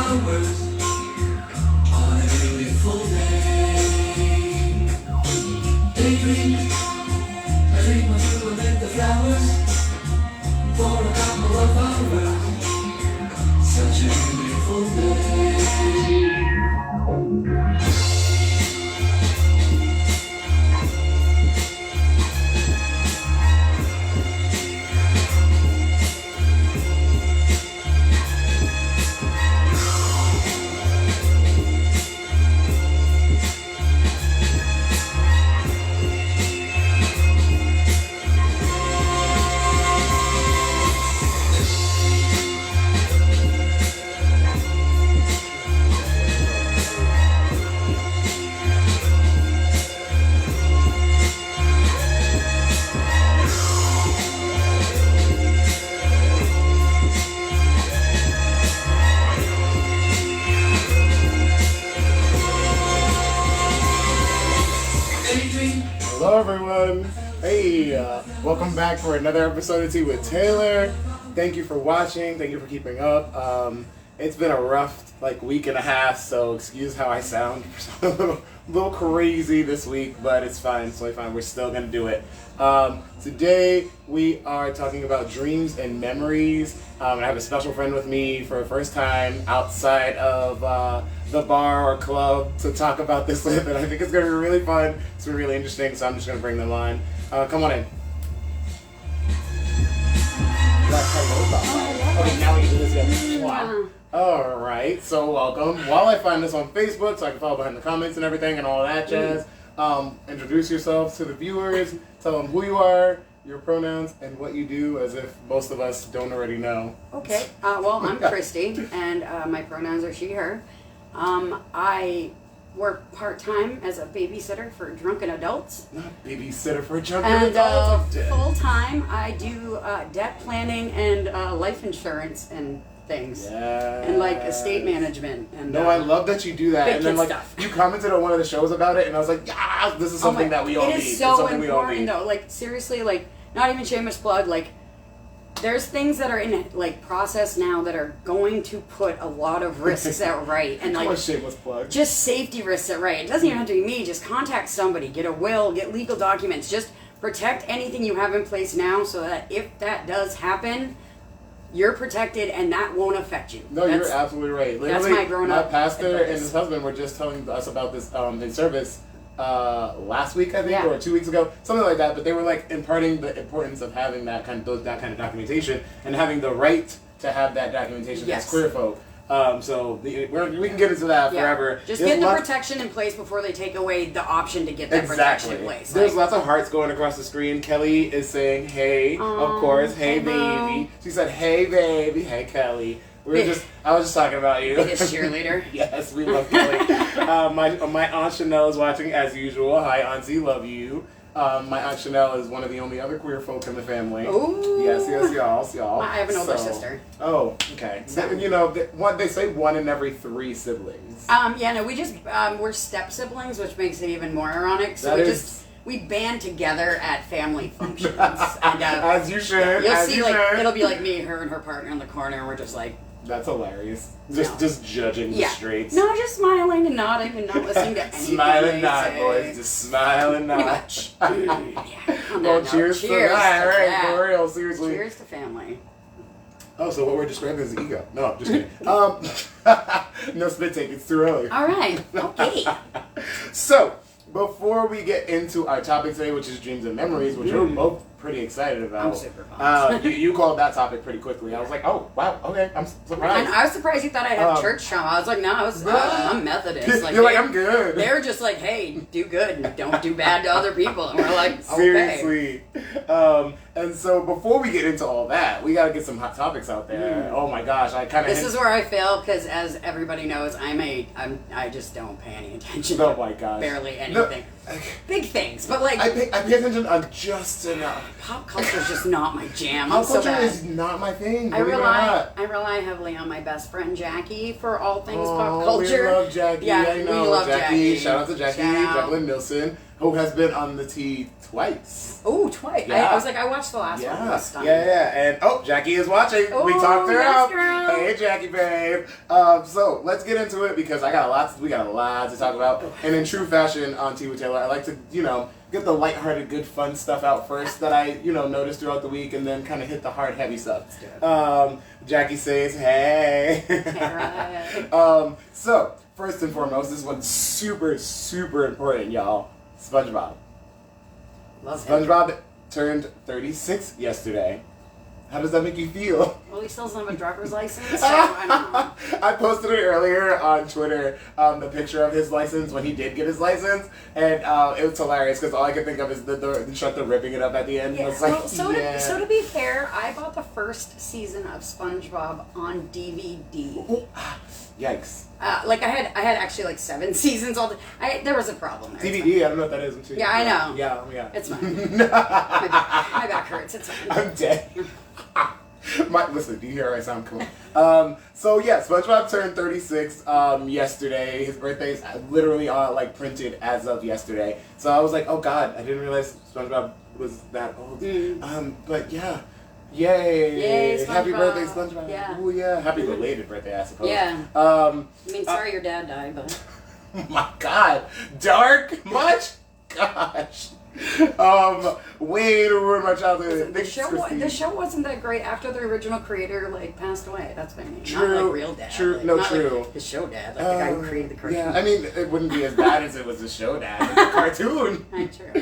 flowers on a beautiful day. Daydream, I dream of you amid the flowers for a couple of hours. Such a beautiful day. Hello everyone! Hey, welcome back for another episode of Tea with Taylor. Thank you for watching, thank you for keeping up. It's been a rough week and a half, so excuse how I sound. A little crazy this week, but it's fine, it's totally fine. We're still gonna do it. Today we are talking about dreams and memories. I have a special friend with me for the first time outside of the bar or club to talk about this with, and I think it's going to be really fun. It's been really interesting, so I'm just going to bring them on. Come on in. Okay, now we can do this again. Wow. Alright, so welcome. While I find this on Facebook, so I can follow behind the comments and everything and all that jazz, introduce yourself to the viewers, tell them who you are, your pronouns, and what you do, as if most of us don't already know. Okay, well, I'm Christie, and my pronouns are she, her. I work part-time as a babysitter for drunken adults. Not babysitter for drunken adults. And full-time, I do debt planning and life insurance and things. Yeah. And estate management. And no, I love that you do that. Big and then stuff. You commented on one of the shows about it, and I was like, yeah, this is something that we all need. It is so it's important, though. Seriously, not even shameless plug, there's things that are in process now that are going to put a lot of risks at right, and shameless plug. Just safety risks at right. It doesn't even have to be me. Just contact somebody, get a will, get legal documents. Just protect anything you have in place now, so that if that does happen, you're protected and that won't affect you. No, you're absolutely right. Literally, that's my grown-up my pastor advice. and his husband were just telling us about this in service last week, I think, yeah. or 2 weeks ago, something like that. But they were imparting the importance of having that kind of documentation and having the right to have that documentation as queer folk. So we can get into that forever. Just get the protection in place before they take away the option to get that protection in place. There's lots of hearts going across the screen. Kelly is saying, hey, of course, hey baby. She said, hey baby, hey Kelly. I was just talking about you. Biggest cheerleader. Yes, we love Kelly. My Aunt Chanel is watching as usual. Hi, Auntie, love you. My Aunt Chanel is one of the only other queer folk in the family. Ooh. Yes, y'all. I have an older sister. Oh, okay. So, they say 1 in every 3 siblings. We're step siblings, which makes it even more ironic. So we band together at family functions. And, as you should. You'll see, it'll be me, her, and her partner in the corner, and we're just that's hilarious. Just judging the streets. No, just smiling and nodding and not listening to anything. Smile and nod, boys. Just smile and nod. Pretty much. Well, cheers to that. All right, for real, seriously. Cheers to family. Oh, so what we're describing is ego. No, I'm just kidding. No spit take. It's too early. All right. Okay. So, before we get into our topic today, which is dreams and memories, which we're both pretty excited about. I'm super pumped. You called that topic pretty quickly. I was like, oh, wow, okay, I'm surprised. And I was surprised you thought I'd have church trauma. I was like, no, I'm Methodist. You're I'm good. They were just like, hey, do good and don't do bad to other people. And we're like, okay. Seriously. And so before we get into all that, we got to get some hot topics out there. Oh my gosh, This is where I fail because, as everybody knows, I just don't pay any attention. Oh my gosh. Barely anything. No. Big things, but I pay attention on just enough. Pop culture is just not my jam. Pop culture is not my thing. I rely heavily on my best friend Jackie for all things pop culture. We love Jackie. Yeah, I know. we love Jackie. Shout out to Jackie. Jacqueline Nilsson. who has been on the tea twice. Oh, twice. Yeah. I was like, I watched the last one. It was stunning. And Jackie is watching. We Oh, talked her yes, out. girl. Hey, Jackie, babe. So let's get into it because we got a lot to talk about. And in true fashion on Tea with Taylor, I like to, get the lighthearted, good, fun stuff out first that I, noticed throughout the week, and then kind of hit the hard, heavy stuff. Jackie says, hey. Right. So first and foremost, this one's super, super important, y'all. SpongeBob. Love him. SpongeBob turned 36 yesterday. How does that make you feel? Well, he still doesn't have a driver's license, so I don't know. I posted it earlier on Twitter, the picture of his license when he did get his license, and it was hilarious because all I could think of is the shot, the ripping it up at the end. Yeah. It's like, Well, so to be fair, I bought the first season of SpongeBob on DVD. Yikes. I had actually like 7 seasons. There was a problem there. DVD, I don't know what that is. Too. Yeah, I know. Yeah. It's fine. my back hurts. It's fine. I'm dead. Listen, do you hear how I sound? Cool. SpongeBob turned 36 yesterday. His birthday is literally printed as of yesterday. So I was like, oh god, I didn't realize SpongeBob was that old. But yeah. Yay! Happy birthday, SpongeBob! Yeah. Ooh, yeah! Happy belated birthday, I suppose. Yeah. Sorry your dad died, but. Oh my God, dark much? Gosh. Way to ruin my childhood. The show wasn't that great after the original creator passed away. That's what I mean. True. Not like real dad. True. Not true. Like his show dad, like the guy who created the cartoon. Yeah, I mean, it wouldn't be as bad as it was the show dad, like the cartoon. True.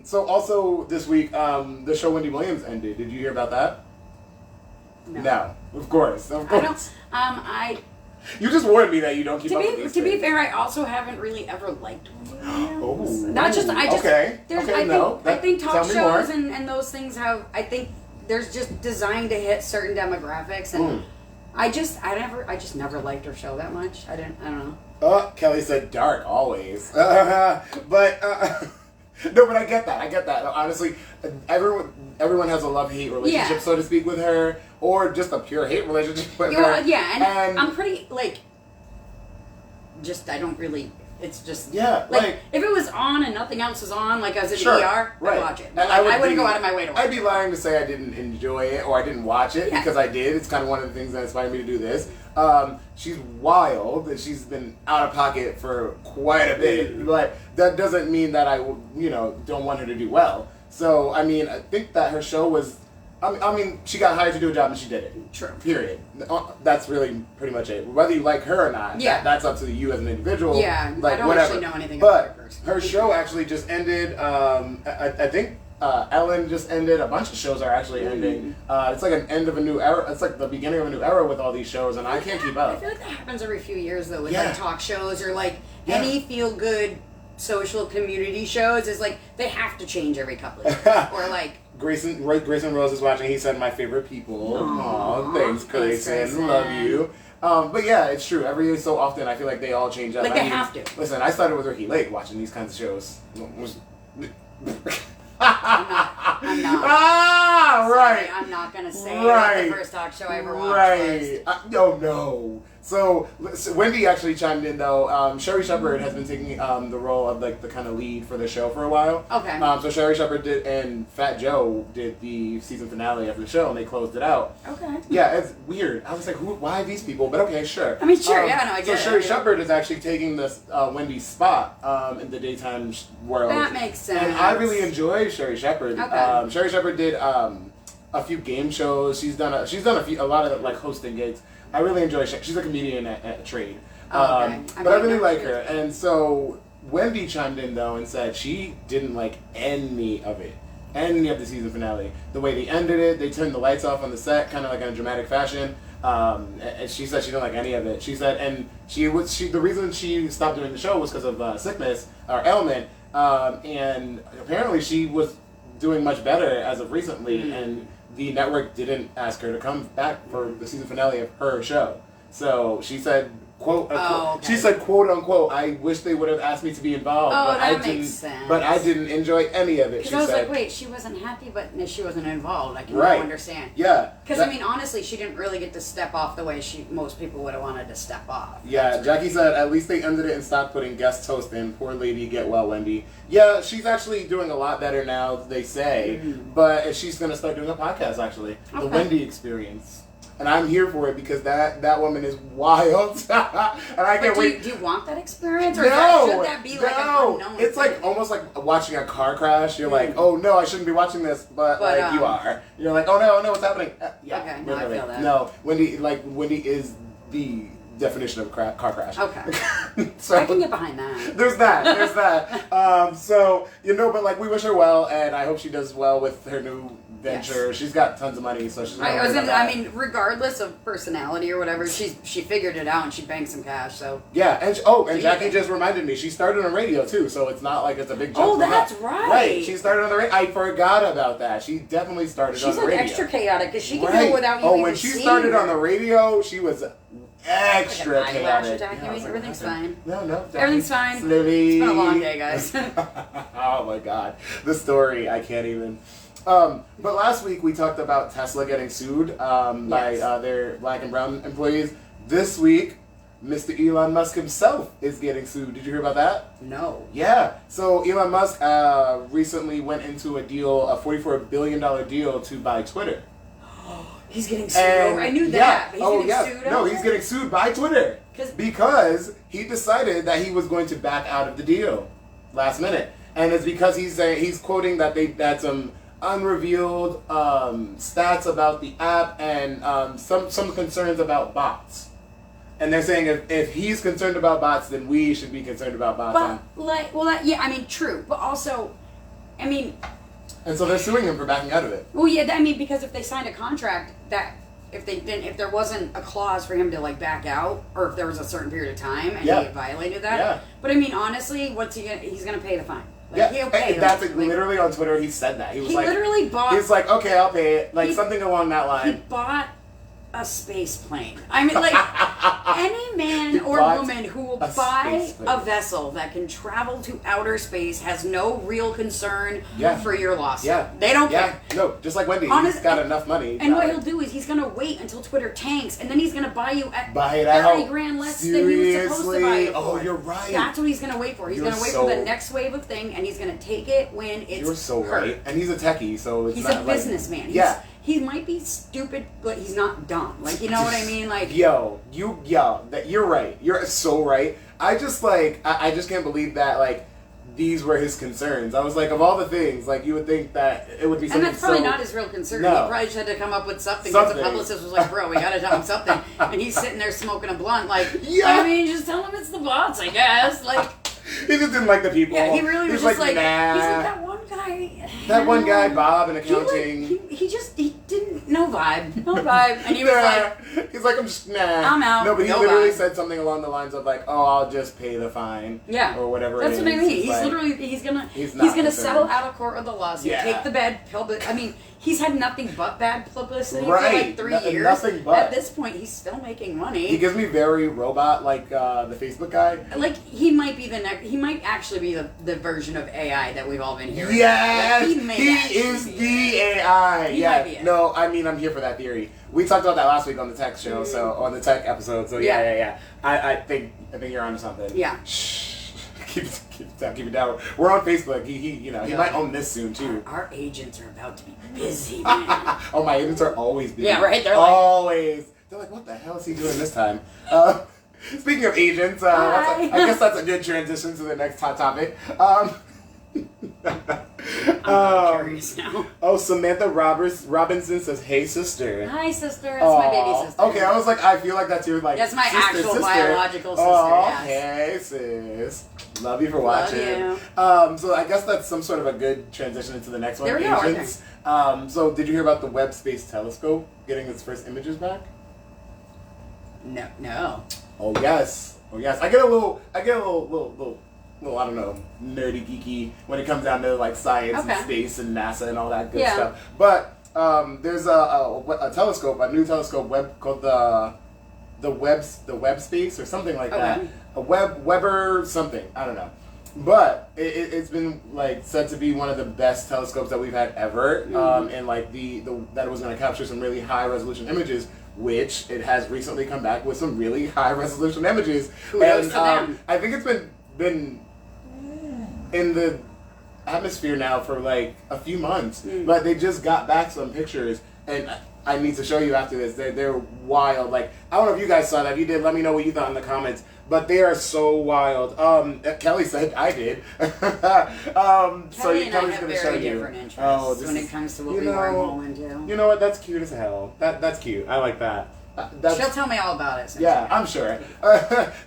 So also this week, the show Wendy Williams ended. Did you hear about that? No. Of course. I don't. You just warned me that you don't keep up with these To be things. fair, I also haven't really ever liked Wendy Williams. Okay. I think talk tell me more. shows and those things I think there's just designed to hit certain demographics, and I just never liked her show that much. I don't know. Kelly said dark always. But I get that. Honestly, everyone has a love-hate relationship, so to speak, with her, or just a pure hate relationship with her. Yeah, and I'm pretty I don't really. It's just if it was on and nothing else was on, like I was in the ER, I'd watch it. But, I wouldn't go out of my way to watch it. I'd be lying to say I didn't enjoy it or I didn't watch it because I did. It's kind of one of the things that inspired me to do this. She's wild and she's been out of pocket for quite a bit, but that doesn't mean that I don't want her to do well. So I mean, I think that her show was. I mean, she got hired to do a job and she did it. True. Period. That's really pretty much it. Whether you like her or not, that's up to you as an individual. Yeah, I don't actually know anything about her person. Her show actually just ended. I think Ellen just ended. A bunch of shows are actually ending. It's like an end of a new era. It's like the beginning of a new era with all these shows, and I can't keep up. I feel like that happens every few years though with talk shows or any feel good social community shows. Is they have to change every couple of years or Grayson Rose is watching. He said, "My favorite people." Aww, thanks, Grayson. Love you. But yeah, it's true. Every so often, I feel like they all change up. They have to. Listen, I started with Ricky Lake watching these kinds of shows. I'm not. Right. Sorry, I'm not gonna say the first talk show I ever watched was. No. So Wendy actually chimed in though. Sherry Shepard has been taking the role of the kind of lead for the show for a while. Okay. So Sherry Shepard did, and Fat Joe did the season finale of the show, and they closed it out. Okay. Yeah, it's weird. I was like, why these people? But okay, sure. I mean, sure. I get it. So Sherry Shepard is actually taking this Wendy's spot in the daytime world. That makes sense. And I really enjoy Sherry Shepard. Okay. Sherry Shepard did a few game shows. She's done a lot of hosting gigs. I really enjoy. She's a comedian at Trade. Okay. But I really like her. And so Wendy chimed in though and said she didn't like any of it. Any of the season finale. The way they ended it, they turned the lights off on the set, kind of like in a dramatic fashion. And she said she didn't like any of it. She said, and the reason she stopped doing the show was because of sickness or ailment. And apparently she was doing much better as of recently, and the network didn't ask her to come back for the season finale of her show. So she said, quote unquote, Oh, okay. she said, quote unquote, I wish they would have asked me to be involved. Oh, but I that didn't, makes sense. But I didn't enjoy any of it. Because She I was said, like, wait, she wasn't happy, but she wasn't involved. I can Right. now understand. Yeah. Because, I mean, honestly, she didn't really get to step off the way most people would have wanted to step off. Yeah, Jackie said, at least they ended it and stopped putting guest host in. Poor lady, get well, Wendy. Yeah, she's actually doing a lot better now, they say. But she's going to start doing a podcast, actually. The Okay. Wendy Experience. And I'm here for it because that woman is wild. And I can't wait. Do you want that experience? Or No, should that be like an unknown It's like thing? almost like watching a car crash. You're like, oh no, I shouldn't be watching this, but like you are. You're like, oh no, what's happening? Yeah, Okay, no, I feel that. No, Wendy is the definition of a car crash. Okay. So I can get behind that. there's that. So but like we wish her well, and I hope she does well with her new venture. Yes. She's got tons of money, so she's. I mean, regardless of personality or whatever, she figured it out and she banked some cash. So Yeah, and Jackie just reminded me she started on radio too, so it's not like it's a big jump. Oh, from that's that. right. Right, she started on the radio. I forgot about that. She definitely started on she's the like radio. extra chaotic because she can Right. do it without you Oh, even when she seeing started her. on the radio, she was extra Like an eyelash chaotic. attack, you mean? Everything's fine. No, Everything's fine. Slowly. It's been a long day, guys. Oh my god, the story, I can't even. But last week we talked about Tesla getting sued by their black and brown employees. This week, Mr. Elon Musk himself is getting sued. Did you hear about that? No. Yeah. So Elon Musk recently went into a $44 billion deal to buy Twitter. He's getting sued over. I knew that. But he's getting sued No, over? he's getting sued by Twitter. 'Cause- Because he decided that he was going to back out of the deal last minute. And it's because he's quoting that they had some unrevealed stats about the app and some concerns about bots. And they're saying if he's concerned about bots, then we should be concerned about bots. True. But also, I mean, And so they're suing him for backing out of it. well, yeah, I mean, because if they signed a contract that if there wasn't a clause for him to like back out, or if there was a certain period of time and he had violated that. Yeah. But I mean, honestly, he's gonna pay the fine. Like, Yeah, he'll pay and that's like, literally on Twitter. He said that he was he like, literally bought. he's like, okay, I'll pay it, like something along that He line. bought a space plane. I mean, like, any man He or bought woman who will a buy space plane. a vessel that can travel to outer space has no real concern Yeah. for your losses. Yeah, They don't yeah. care. No, just like Wendy, Honest- he's got enough money. And what he'll do is he's gonna wait until Twitter tanks, and then he's gonna buy you at Buy it 30 out. grand less than he was supposed to buy Seriously? it for. Oh, you're right. That's what he's gonna wait for. He's You're gonna wait so- for the next wave of thing, and he's gonna take it when it's You're so hurt. right, and he's a techie, so it's He's not a like, businessman. Yeah. He might be stupid, but he's not dumb. Like, you know what I mean? Like, Yo, you're right. You're so right. I just can't believe that like these were his concerns. I was like, of all the things, like you would think that it would be and something that's probably so, not his real concern. No. He probably just had to come up with something. Because the Something. publicist was like, bro, we gotta tell him something. And he's sitting there smoking a blunt, like, Yeah. I mean, just tell him it's the bots, I guess. Like, He just didn't like the people. yeah, he really was He's just like, nah. he's like, that one guy. That one guy, Bob, in He, accounting. he didn't, no vibe. No vibe. And he was like, he's like, I'm just, nah. I'm out. No, but he No literally vibe. said something along the lines of like, oh, I'll just pay the fine. yeah. Or whatever That's it what I is. mean. It's He's like- literally, he's gonna He's not gonna concerned. settle out of court of the lawsuit, Yeah. take the bad public. I mean, he's had nothing but bad publicity for Right. like 3 No- years. nothing but. At this point, he's still making money. He gives me very robot, like the Facebook guy. Like, he might be the next. He might actually be the version of AI that we've all been hearing. Yes, Like, may he actually is be the AI. He Yeah, might be it. no, I mean I'm here for that theory. We talked about that last week on the tech show, so on the tech episode. So yeah. I think you're onto something. Yeah. Shh. Keep it down. We're on Facebook. He might own this soon too. Our agents are about to be busy, man. Oh, my agents are always busy. Yeah, right, they're like- always. They're like, what the hell is he doing this time? Speaking of agents, Hi. I guess that's a good transition to the next hot topic. I'm curious now. Oh, Samantha Robinson says, "Hey, sister." Hi, sister. It's my baby Aw. sister. Okay, I was like, I feel like that's your like. That's my sister, actual sister. biological sister, Oh, yes. hey, sis. Love you for Love watching. you. So I guess that's some sort of a good transition into the next one. There we go, right Agents. So did you hear about the Webb Space Telescope getting its first images back? No. Oh yes. I get a little, I don't know, nerdy geeky when it comes down to like science Okay. and space and NASA and all that good Yeah. stuff. But there's a telescope, a new telescope called the the web space or something like that. Okay. A Weber something, I don't know. But it's been like said to be one of the best telescopes that we've had ever, and like that it was going to capture some really high resolution images, which it has recently come back with some really high resolution images. Kudos to them. I think it's been in the atmosphere now for like a few months, but they just got back some pictures, and I need to show you after this. They're wild. Like, I don't know if you guys saw that. If you did, let me know what you thought in the comments. But they are so wild. Kelly said I did. Kelly and I have very different interests when it comes to what we wormhole into. You know what? That's cute as hell. That's cute. I like that. She'll tell me all about it. Yeah, I'm sure.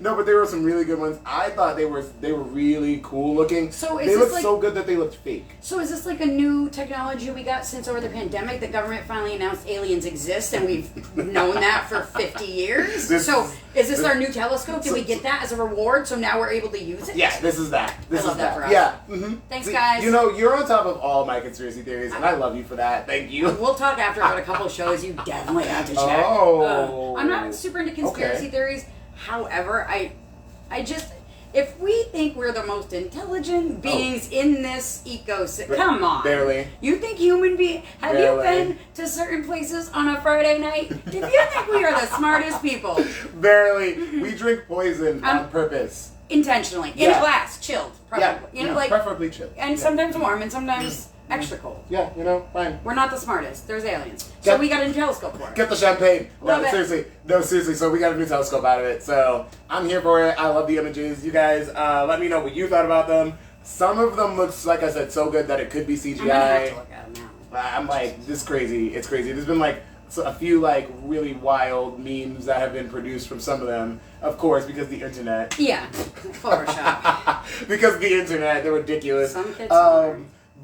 No, but there were some really good ones. I thought they were really cool looking. So they looked so good that they looked fake. So is this like a new technology we got since over the pandemic? The government finally announced aliens exist, and we've known that for 50 years. So is this our new telescope? Did we get that as a reward? So now we're able to use it? Yeah, this is that. I love that for us. Yeah. Mm-hmm. Thanks, guys. You know, you're on top of all my conspiracy theories, and I love you for that. Thank you. We'll talk after about a couple shows you definitely have to check. I'm not super into conspiracy theories. However, I just, if we think we're the most intelligent beings in this ecosystem, come on. Barely. You think have you been to certain places on a Friday night? If you think we are the smartest people. Barely. We drink poison on purpose. Intentionally. In class. Chilled. Preferably. Yeah. You know, like, preferably chilled. And sometimes warm and sometimes extra cold. Yeah, you know, fine. We're not the smartest. There's aliens. So we got a new telescope for it. Get the champagne. Love it. Seriously. So we got a new telescope out of it. So I'm here for it. I love the images. You guys, let me know what you thought about them. Some of them looks, like I said, so good that it could be CGI. I'm gonna have to look at them now. I'm like, this is crazy. It's crazy. There's been like a few like really wild memes that have been produced from some of them. Of course, because the internet. Yeah, Photoshop. Because the internet, they're ridiculous. Some kids.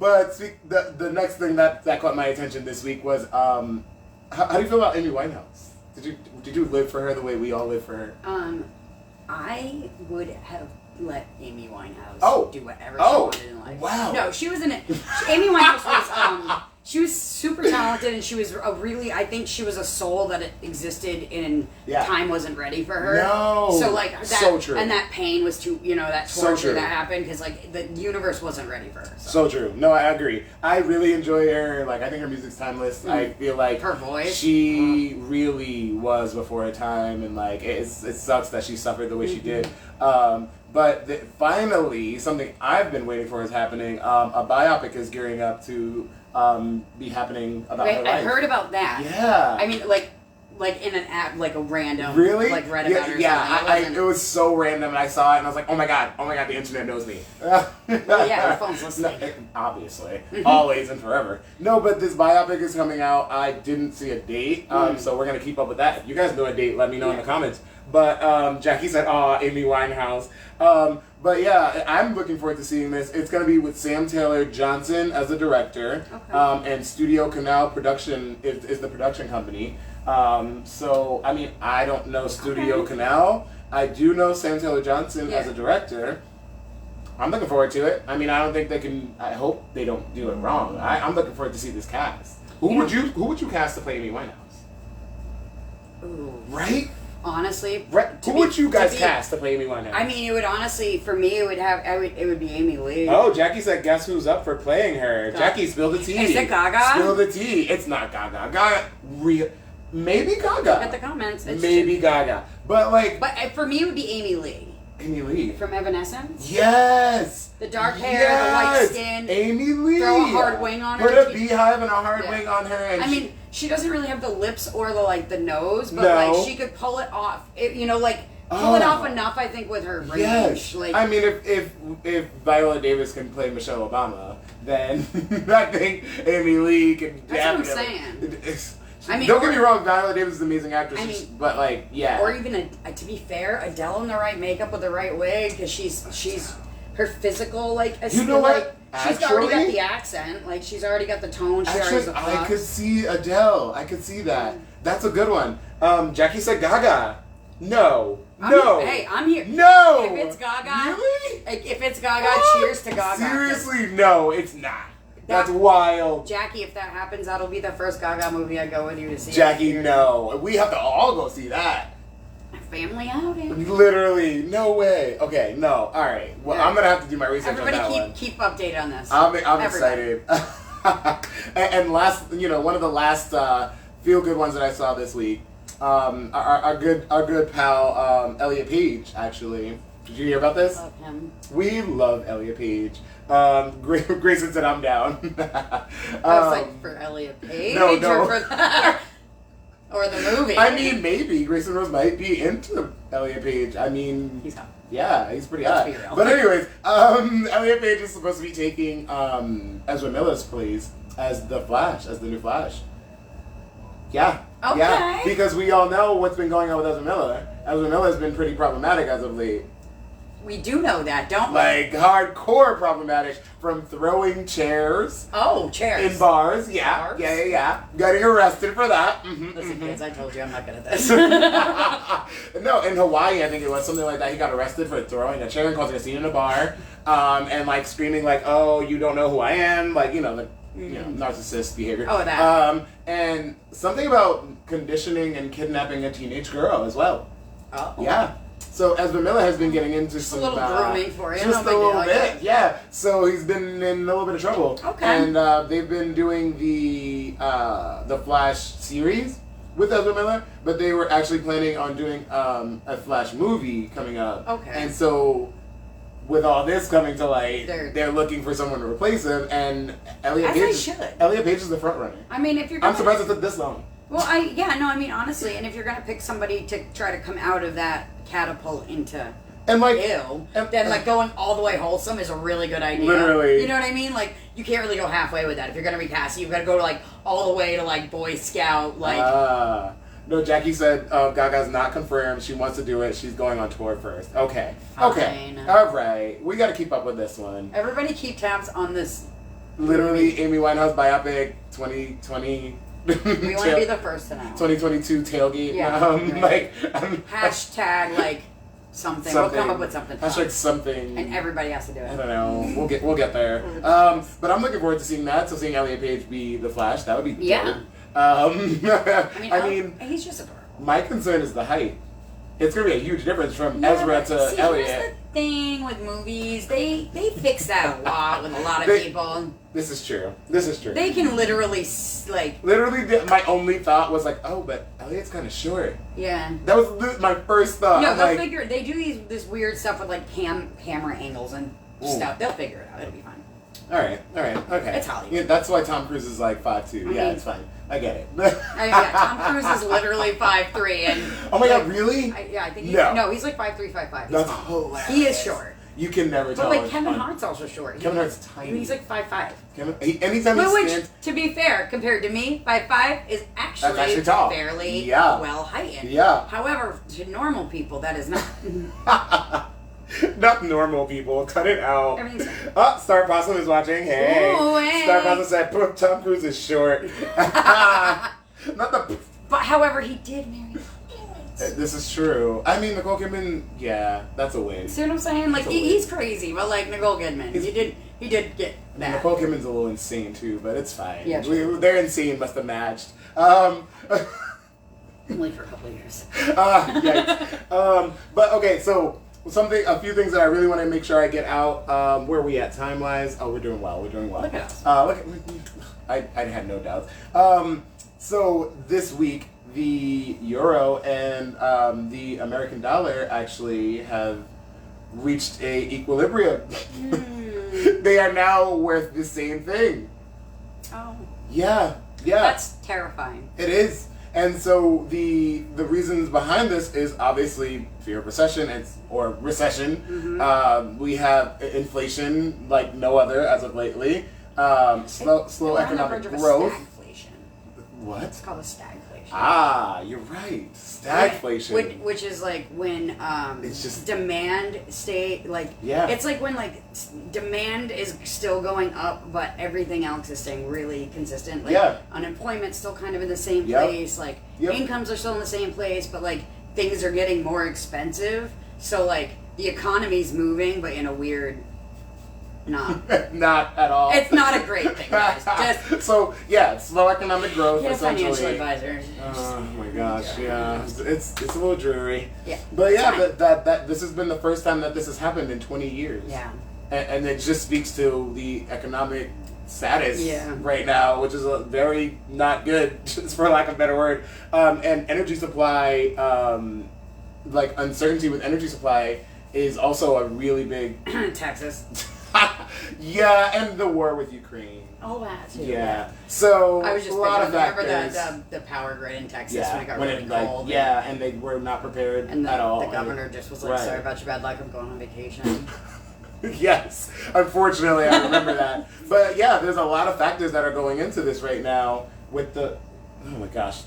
But the next thing that caught my attention this week was how do you feel about Amy Winehouse? Did you live for her the way we all live for her? I would have let Amy Winehouse do whatever she wanted in life. Wow. No, she was in it. Amy Winehouse was she was super talented, and she was I think she was a soul that existed in time wasn't ready for her. No. So like that, so true. And that pain was too, that torture so that happened because like the universe wasn't ready for her. So true. No, I agree. I really enjoy her. Like, I think her music's timeless. I feel like her voice. She really was before her time, and like it sucks that she suffered the way she did. But finally, something I've been waiting for is happening. A biopic is gearing up to be happening about her life. I heard about that. Yeah. I mean, like in an app, like a random. Really? Like read about her. Yeah. It was so random, and I saw it, and I was like, oh my god, the internet knows me. Well, yeah, your phone's listening. No, obviously, always and forever. No, but this biopic is coming out. I didn't see a date, so we're gonna keep up with that. If you guys know a date, let me know in the comments. But Jackie said, "Aw, Amy Winehouse." But yeah, I'm looking forward to seeing this. It's going to be with Sam Taylor Johnson as the director, and Studio Canal Production is the production company. So, I mean, I don't know Studio Canal. I do know Sam Taylor Johnson as a director. I'm looking forward to it. I mean, I don't think they can. I hope they don't do it wrong. I'm looking forward to see this cast. Who would you cast to play Amy Winehouse? Ooh. Right? Honestly, who would you guys cast to play Amy Winehouse? I mean, it would honestly, for me, it would be Amy Lee. Oh, Jackie said, "Guess who's up for playing her?" Jackie, spill the tea. Is it Gaga? Spill the tea. It's not Gaga. Maybe Gaga. Look at the comments. Maybe Gaga, but for me, it would be Amy Lee. Amy Lee from Evanescence. Yes. The dark hair, the white skin. Amy Lee. Throw a hard wing on her. Put a beehive and a hard wing on her. And I mean, she doesn't really have the lips or the nose, but like she could pull it off. Pull it off enough, I think, with her range. Yes. Like, I mean, if Viola Davis can play Michelle Obama, then I think Amy Lee can. That's what I'm saying. Don't get me wrong, Viola Davis is an amazing actress, but or even to be fair, Adele in the right makeup with the right wig, because she's her physical you know what? She's already got the accent, like she's already got the tone. I could see Adele. I could see that. That's a good one. Jackie said Gaga. No. I'm here. No. If it's Gaga, really? If it's Gaga, cheers to Gaga. Seriously, no, it's not. That's wild. Jackie, if that happens, that'll be the first Gaga movie I go with you to see. Jackie, no. We have to all go see that. A family outing. Literally, no way. Okay, no. All right. Well, Yeah. I'm gonna have to do my research on that Everybody one. keep update on this. I'm Everybody. excited. and last, one of the last feel good ones that I saw this week, our good pal Elliot Page. Actually, did you hear about this? Love him. We love Elliot Page. Grayson said I'm down. I was like, for Elliot Page? no. Or for that? Or the movie? I mean, maybe Grayson Rose might be into Elliot Page. I mean, He's hot. yeah, he's pretty Let's hot. be real. But anyways, Elliot Page is supposed to be taking Ezra Miller's place as the Flash, as the new Flash. Yeah. Okay. Yeah, because we all know what's been going on with Ezra Miller. Ezra Miller's been pretty problematic as of late. We do know that, don't we? Like, hardcore problematic, from throwing chairs Oh, chairs. in bars. Yeah, Bars? yeah. Getting arrested for that. Listen, kids, I told you I'm not good at this. No, in Hawaii, I think it was something like that. He got arrested for throwing a chair and causing a scene in a bar, and like screaming like, "Oh, you don't know who I am!" Like narcissist behavior. Oh, that. And something about conditioning and kidnapping a teenage girl as well. Oh. Yeah. So Ezra Miller has been getting into Just a some little grooming for you. Just No a big little deal, I bit, yeah. So he's been in a little bit of trouble. Okay. And they've been doing the Flash series with Ezra Miller, but they were actually planning on doing a Flash movie coming up. Okay. And so, with all this coming to light, They're- they're looking for someone to replace him, and Elliot As Page. they is- should. Elliot Page is the front runner. I mean, if you're I'm gonna, surprised it took this long. Well, honestly, and if you're gonna pick somebody to try to come out of that catapult into And like, ill, and- then like going all the way wholesome is a really good idea. Literally. You know what I mean? Like you can't really go halfway with that. If you're gonna recast it, you've got to go to like all the way to like Boy Scout. Like No, Jackie said Gaga's not confirmed. She wants to do it. She's going on tour first. Okay. Okay. Fine. All right. We got to keep up with this one. everybody, keep tabs on this. Literally, Amy Winehouse biopic 2020. We want to be the first to know. 2022 tailgate. Yeah, right. Hashtag like something. We'll come up with something. Fun. Hashtag something. And everybody has to do I it. don't know. We'll get there. But I'm looking forward to seeing that. So seeing Elliot Page be the Flash, that would be Yeah. dope. I mean, he's just adorable. my concern is the height. It's gonna be a huge difference from Yeah, Ezra but to see, Elliot. Here's the thing with movies. They fix that a lot with a lot of They- people. This is true. This is true. They can literally Literally, my only thought was like, oh, but Elliot's kind of short. yeah. That was my first thought. No, I'm they'll like, figure. They do this weird stuff with like camera angles and Ooh. stuff. They'll figure it out. It'll be fine. all right, okay. It's Hollywood. Yeah, that's why Tom Cruise is like 5'2". I Yeah, mean- it's fine. I get it. Yeah, Tom Cruise is literally 5'3", and Oh my like, god, really? I think No. he's like 5'3", 5'5". He's That's small. hilarious. He is short. You can never tell. But like on- Kevin on- Hart's also short. Kevin Hart's tiny. He's like 5'5". Anytime he Which, stands. to be fair, compared to me, 5'5" is actually, That's actually tall. fairly Yeah. well heightened. Yeah. However, to normal people, that is not. Not normal people. Cut it out. Everything's Oh, Star Possum is watching. Hey. Ooh, hey. Star Possum said, "Poop, Tom Cruise is short." Not the. But however, he did marry. This is true. I mean, Nicole Kidman. Yeah, that's a win. See what I'm saying? Like That's a win. he's crazy, but like Nicole Kidman, he did get that. Nicole Kidman's a little insane too, but it's fine. Yeah, true. Their insane must have matched. Only for a couple of years. Yikes. But okay, so a few things that I really want to make sure I get out. Where are we at time wise? Oh, we're doing well. We're doing well. Look at us. I had no doubts. So this week, the euro and the American dollar actually have reached a equilibrium. They are now worth the same thing. Oh, Yeah. that's terrifying. It is. And so the reasons behind this is obviously fear of recession or recession. We have inflation like no other as of lately. Slow We're on the economic verge of a growth. stagflation. What? It's called a stagflation. Ah, you're right. Stagflation. Which is like when It's just- demand Yeah. it's like when like demand is still going up but everything else is staying really consistent. Like Yeah. unemployment's still kind of in the same Yep. place, like Yep. incomes are still in the same place, but like things are getting more expensive. So like the economy's moving but in a weird not. Not at all. It's not a great thing, guys. Just So yeah, slow economic growth get a essentially. financial advisor. Oh my gosh, yeah, it's a little dreary. Yeah. But yeah, It's that this has been the first time that this has happened in 20 years. Yeah. And it just speaks to the economic status Yeah. right now, which is a very not good, just for lack of a better word. And energy supply, like uncertainty with energy supply, is also a really big. Texas. Yeah, and the war with Ukraine. Oh, that too. Yeah. So I was just a lot of thinking, factors. remember the power grid in Texas Yeah, when it got when really it, like, cold? yeah, and they were not prepared And at all. the governor just was like, Right. sorry about your bad luck, I'm going on vacation. Yes, unfortunately, I remember that. But yeah, there's a lot of factors that are going into this right now with the. Oh my gosh,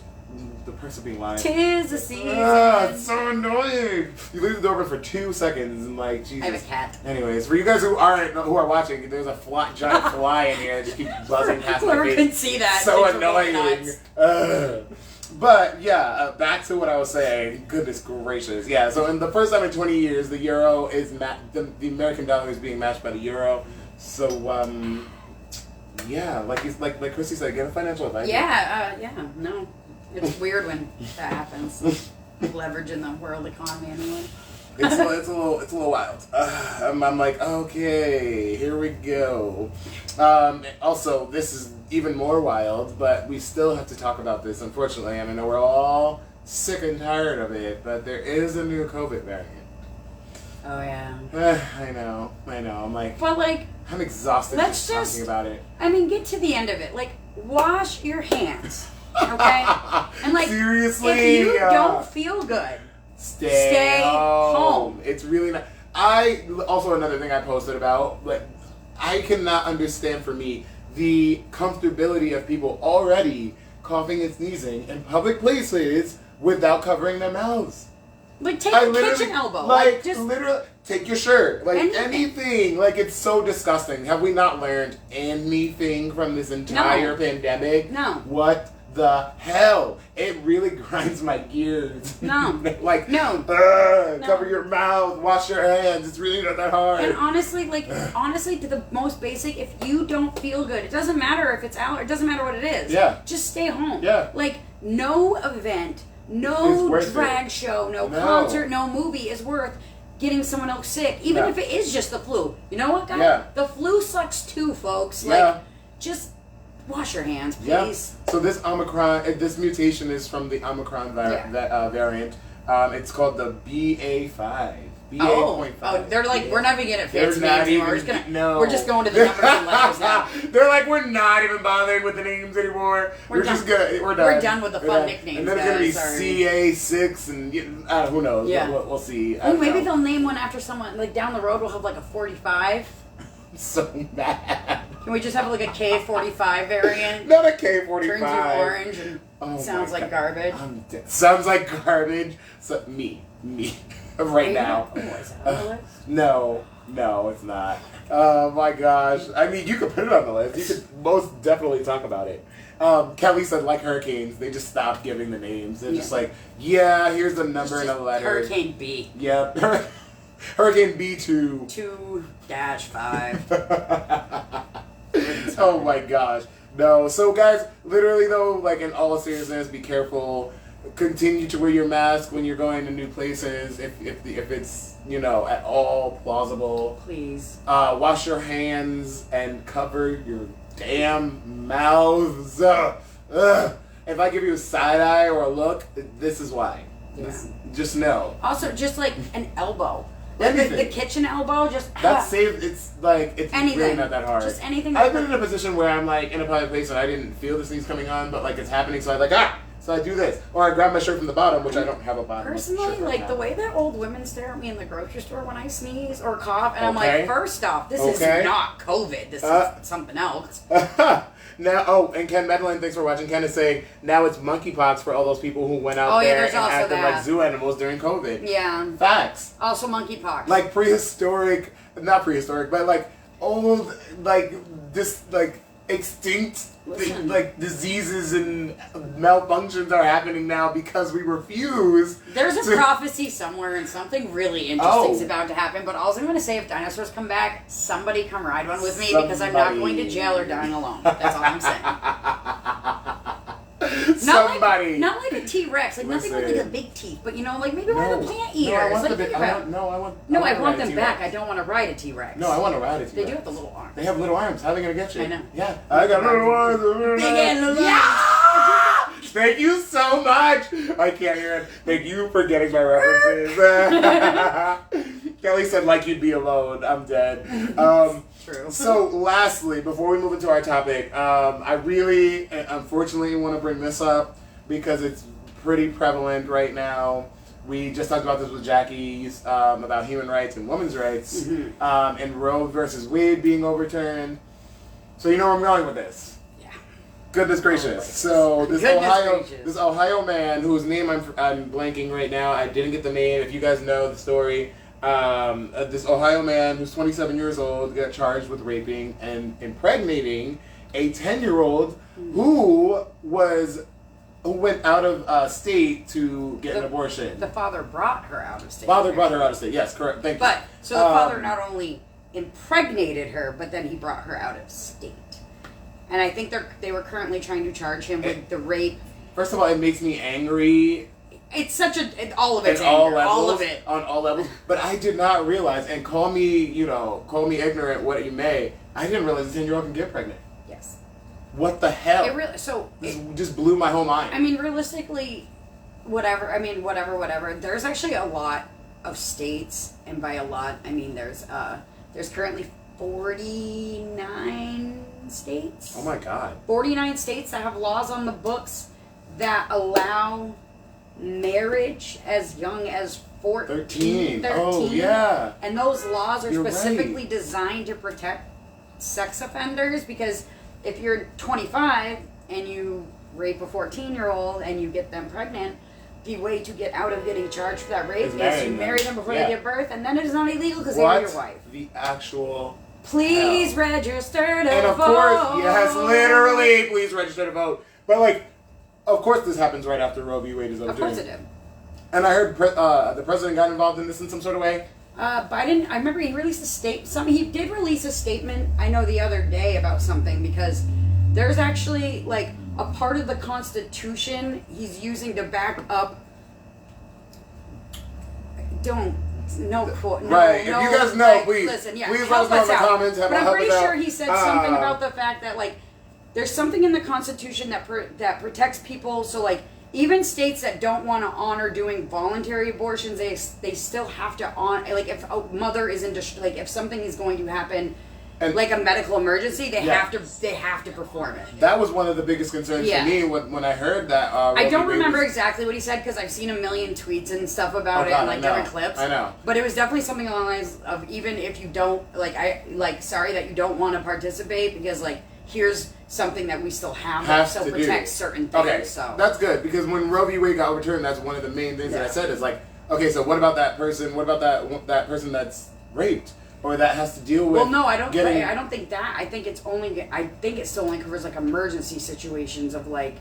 the person being live. 'Tis the season. It's so annoying. You leave the door open for 2 seconds and like Jesus. I have a cat. Anyways, for you guys who are watching, there's a giant fly in here that just keeps buzzing past my Whoever face. can see that. So things are going annoying. nuts. But yeah, back to what I was saying. Goodness gracious. Yeah, so in the first time in 20 years, the euro is the American dollar is being matched by the euro. So yeah, like Christie said, get a financial advisor. Yeah, no. It's weird when that happens. Leveraging the world economy anyway. It's a little wild. I'm like, okay, here we go. Also, this is even more wild, but we still have to talk about this, unfortunately. I mean, we're all sick and tired of it, but there is a new COVID variant. Oh, yeah. I know. I'm like, But, like, I'm exhausted let's just talking about it. I mean, get to the end of it. Like, wash your hands, okay? And, like, seriously, if you don't feel good, stay home. It's really not. Also another thing I posted about, like, I cannot understand for me the comfortability of people already coughing and sneezing in public places without covering their mouths. Like, take a kitchen elbow. Like, just literally, take your shirt. Like, anything. Like, it's so disgusting. Have we not learned anything from this entire pandemic? No. What the hell? It really grinds my gears. No. Like, No. Cover your mouth, wash your hands. It's really not that hard. And honestly, to the most basic, if you don't feel good, it doesn't matter if it's out, it doesn't matter what it is. Yeah. Just stay home. Yeah. Like, no event, no drag show, no concert, no movie is worth getting someone else sick, even if it is just the flu. You know what, guys? Yeah. The flu sucks too, folks. Yeah. Like, just wash your hands, please. So this this mutation is from the Omicron variant. It's called the BA5. BA.5. Oh, they're like, we're not even getting fancy They're not names anymore. even- We're just going to the numbers and letters now. They're like, we're not even bothering with the names anymore. We're done. just good. We're done. We're done with the fun nicknames, And then it's gonna be guys. Sorry. CA6 and who knows? Yeah. We'll see. Oh, maybe they'll name one after someone. Like, down the road, we'll have like a 45. I'm so mad. Can we just have like a K45 variant? Not a K45. Turns you orange and sounds like garbage. I'm dead. Sounds like garbage. So me. Right now. Oh, is that on the list? No, it's not. Oh my gosh. I mean, you could put it on the list. You could most definitely talk about it. Kelly said, like hurricanes, they just stopped giving the names. They're just like, yeah, here's the number and a letter. Hurricane B. Yep. Hurricane B2. 2-5. Oh my gosh. No. So guys, literally though, like in all seriousness, be careful. Continue to wear your mask when you're going to new places if it's, at all plausible. Please. Wash your hands and cover your damn mouths. If I give you a side eye or a look, this is why. Yeah. Just know. Also, just like an elbow. Anything. The kitchen elbow, just... That's safe. It's anything. really not that hard. Just anything. I've been in a position where I'm like in a public place and I didn't feel the sneeze coming on, but like it's happening, so I'm like, so I do this. Or I grab my shirt from the bottom, which I don't have a bottom. Personally, like the way that old women stare at me in the grocery store when I sneeze or cough, and I'm like, first off, this is not COVID. This is something else. Now, and Ken Medlin, thanks for watching. Ken is saying now it's monkeypox for all those people who went out there and acted like zoo animals during COVID. Yeah. Facts. Also monkeypox. Like not prehistoric, but like old, like this, like extinct Listen. like diseases and malfunctions are happening now because we refuse. There's a to- prophecy somewhere and something really interesting is Oh. about to happen. But all I'm going to say, if dinosaurs come back, somebody come ride one with me because I'm not Somebody. going to jail or dying alone. That's all I'm saying. Somebody. Not like a T-Rex, like nothing with like a Listen. big teeth, but you know, like maybe one of the plant eaters. No, I want like, the big. think I about- want, no, I want. No, I wanna want ride a them back. T-Rex. I don't want to ride a T-Rex. No, I want to ride a T-Rex. They do have the little arms. They have little arms. How are they gonna get you? I know. Yeah, I got little arms. Big and little Yeah! Thank you so much. I can't hear it. Thank you for getting my references. Kelly said, "Like you'd be alone." I'm dead. True. So, lastly, before we move into our topic, I really, unfortunately, want to bring this up because it's pretty prevalent right now. We just talked about this with Jackie about human rights and women's rights, and Roe versus Wade being overturned. So you know where I'm going with this. Yeah. Goodness gracious! So this Goodness Ohio man whose name I'm blanking right now. I didn't get the name. If you guys know the story, this Ohio man who's 27 years old got charged with raping and impregnating a 10-year-old who went out of state to get an abortion. The father brought her out of state. Father brought her out of state. Yes, correct. Thank you. But so the father not only impregnated her, but then he brought her out of state. And I think they were currently trying to charge him with the rape. First of all, it makes me angry. It's such all of it's At all anger, levels, all of it. on all levels. But I did not realize, and call me ignorant, what you may. I didn't realize a 10-year-old can get pregnant. Yes. What the hell? It really This just blew my whole mind. I mean, realistically, whatever. There's actually a lot of states, and by a lot, I mean there's currently 49 states. Oh my God. 49 states that have laws on the books that allow marriage as young as 13. Oh yeah. And those laws are You're specifically right. designed to protect sex offenders, because if you're 25 and you rape a 14-year-old and you get them pregnant, the way to get out of getting charged for that rape is you marry them before they give birth, and then it is not illegal because they are your wife. The actual Please hell. register to vote. And of course, yes, literally, please register to vote. But like, of course, this happens right after Roe v. Wade is overturned. Of course it did. And I heard the president got involved in this in some sort of way. Biden, I remember he released a statement. He did release a statement, I know, the other day about something, because there's actually, like, a part of the Constitution he's using to back up. No, Right. If you guys know, like, please, listen, yeah, please let help us know in us the out. comments. But I'm pretty sure he said something Ah. about the fact that, like, there's something in the Constitution that protects people. So, like, even states that don't want to honor doing voluntary abortions, they still have to honor. Like, if a mother is if something is going to happen, And- like a medical emergency, they Yeah. have to perform it. That was one of the biggest concerns Yeah. for me when I heard that. I don't Roe v. Wade remember was- exactly what he said because I've seen a million tweets and stuff about it God, and like I know. different clips. I know. But it was definitely something along the lines of, even if you don't sorry that you don't want to participate, because like here's something that we still have that Has still to protects do. certain things. Okay, So that's good, because when Roe v. Wade got overturned, that's one of the main things that I Yeah. said is like, okay, so what about that person? What about that person that's raped or that has to deal with? well, no, I don't think that. I think it still only covers like emergency situations of like.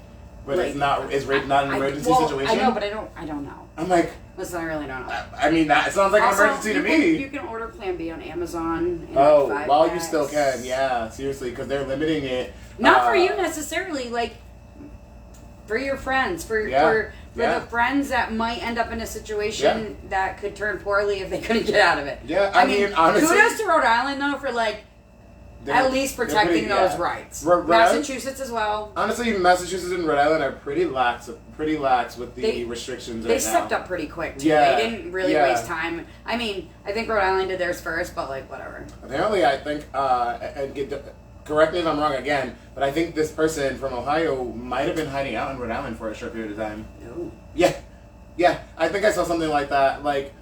But like, it's not. Is rape not an emergency situation? I know, but I don't know. I'm like, Listen, I really don't know. I mean, that it sounds like Also, an emergency to you me. can order Plan B on Amazon. In Oh, like 5 while you packs. still can, yeah, seriously, because they're limiting it. Not for you necessarily, like for your friends, for Yeah. the friends that might end up in a situation that could turn poorly if they couldn't get out of it. Yeah, I mean, honestly, kudos to Rhode Island though for like at least protecting those rights. Massachusetts as well. Honestly, Massachusetts and Rhode Island are pretty lax with the restrictions. They right stepped now. up pretty quick too. Yeah, They didn't really yeah. waste time. I mean, I think Rhode Island did theirs first, but like whatever. Apparently, I think, correct me if I'm wrong again, but I think this person from Ohio might have been hiding out in Rhode Island for a short period of time. No. Yeah, I think I saw something like that. Like,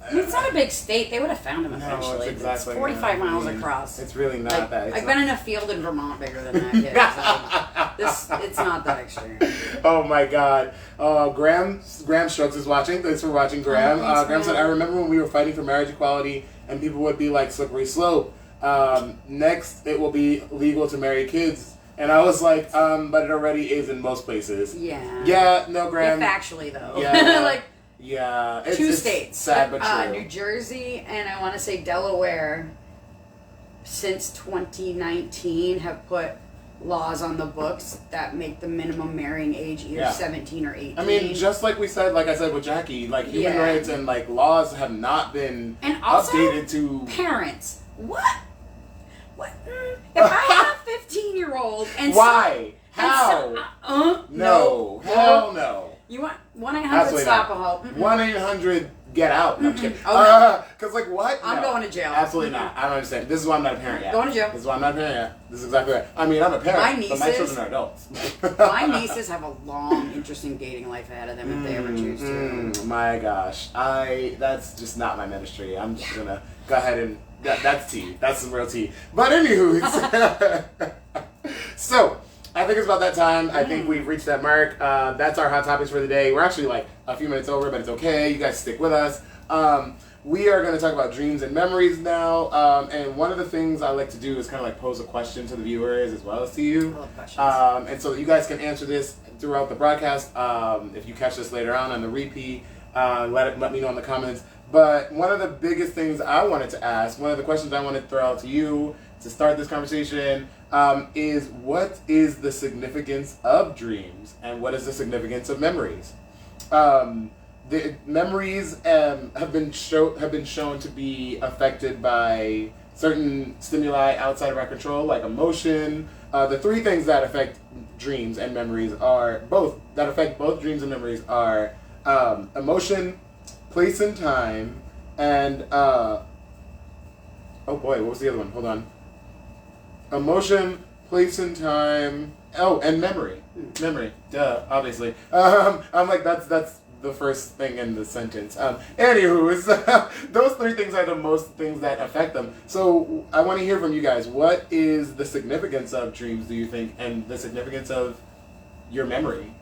I mean, it's not a big state. They would have found him no, eventually. it's exactly 45 not. miles I mean, across. It's really not Like, that. I've been in a field in Vermont bigger than that, kid. So it's not that extreme. Oh my God. Graham Strokes is watching. Thanks for watching, Graham. Thanks, Graham said, I Graham. remember when we were fighting for marriage equality and people would be like, slippery slope. Next, it will be legal to marry kids. And I was like, but it already is in most places. Yeah. Yeah, no, Graham. If actually, though. Yeah. Like, yeah. two states. Sad but true. New Jersey and I want to say Delaware, since 2019, have put laws on the books that make the minimum marrying age either 17 or 18. I mean, just like I said with Jackie, like human rights and like laws have not been and also, updated to parents. What? If I have a 15-year-old and why? How? No. Hell no. You want 1-800 stop a hoe? 1-800 get out. No, I'm just kidding. Because like what? I'm going to jail. Absolutely not. I don't understand. This is why I'm not a parent yet. Going to jail. This is why I'm not a parent yet. This is exactly right. I mean, I'm a parent, but my children are adults. My nieces have a long, interesting dating life ahead of them if they ever choose to. My gosh, that's just not my ministry. I'm just gonna go ahead and that's tea. That's some real tea. But anywho, so I think it's about that time. I think we've reached that mark. That's our hot topics for the day. We're actually like a few minutes over, but it's okay. You guys stick with us. We are going to talk about dreams and memories now. And one of the things I like to do is kind of like pose a question to the viewers as well as to you. I love questions. And so that you guys can answer this throughout the broadcast. If you catch this later on the repeat, let me know in the comments. But one of the biggest things I wanted to ask, one of the questions I wanted to throw out to you to start this conversation is what is the significance of dreams and what is the significance of memories? The memories have been shown to be affected by certain stimuli outside of our control, like emotion. The three things that affect dreams and memories are emotion, place and time, and oh boy, what was the other one? Hold on. Emotion, place and time. Oh, and memory. Memory. Duh. Obviously. I'm like that's the first thing in the sentence. Anywho, those three things are the most things that affect them. So I want to hear from you guys. What is the significance of dreams, do you think, and the significance of your memory?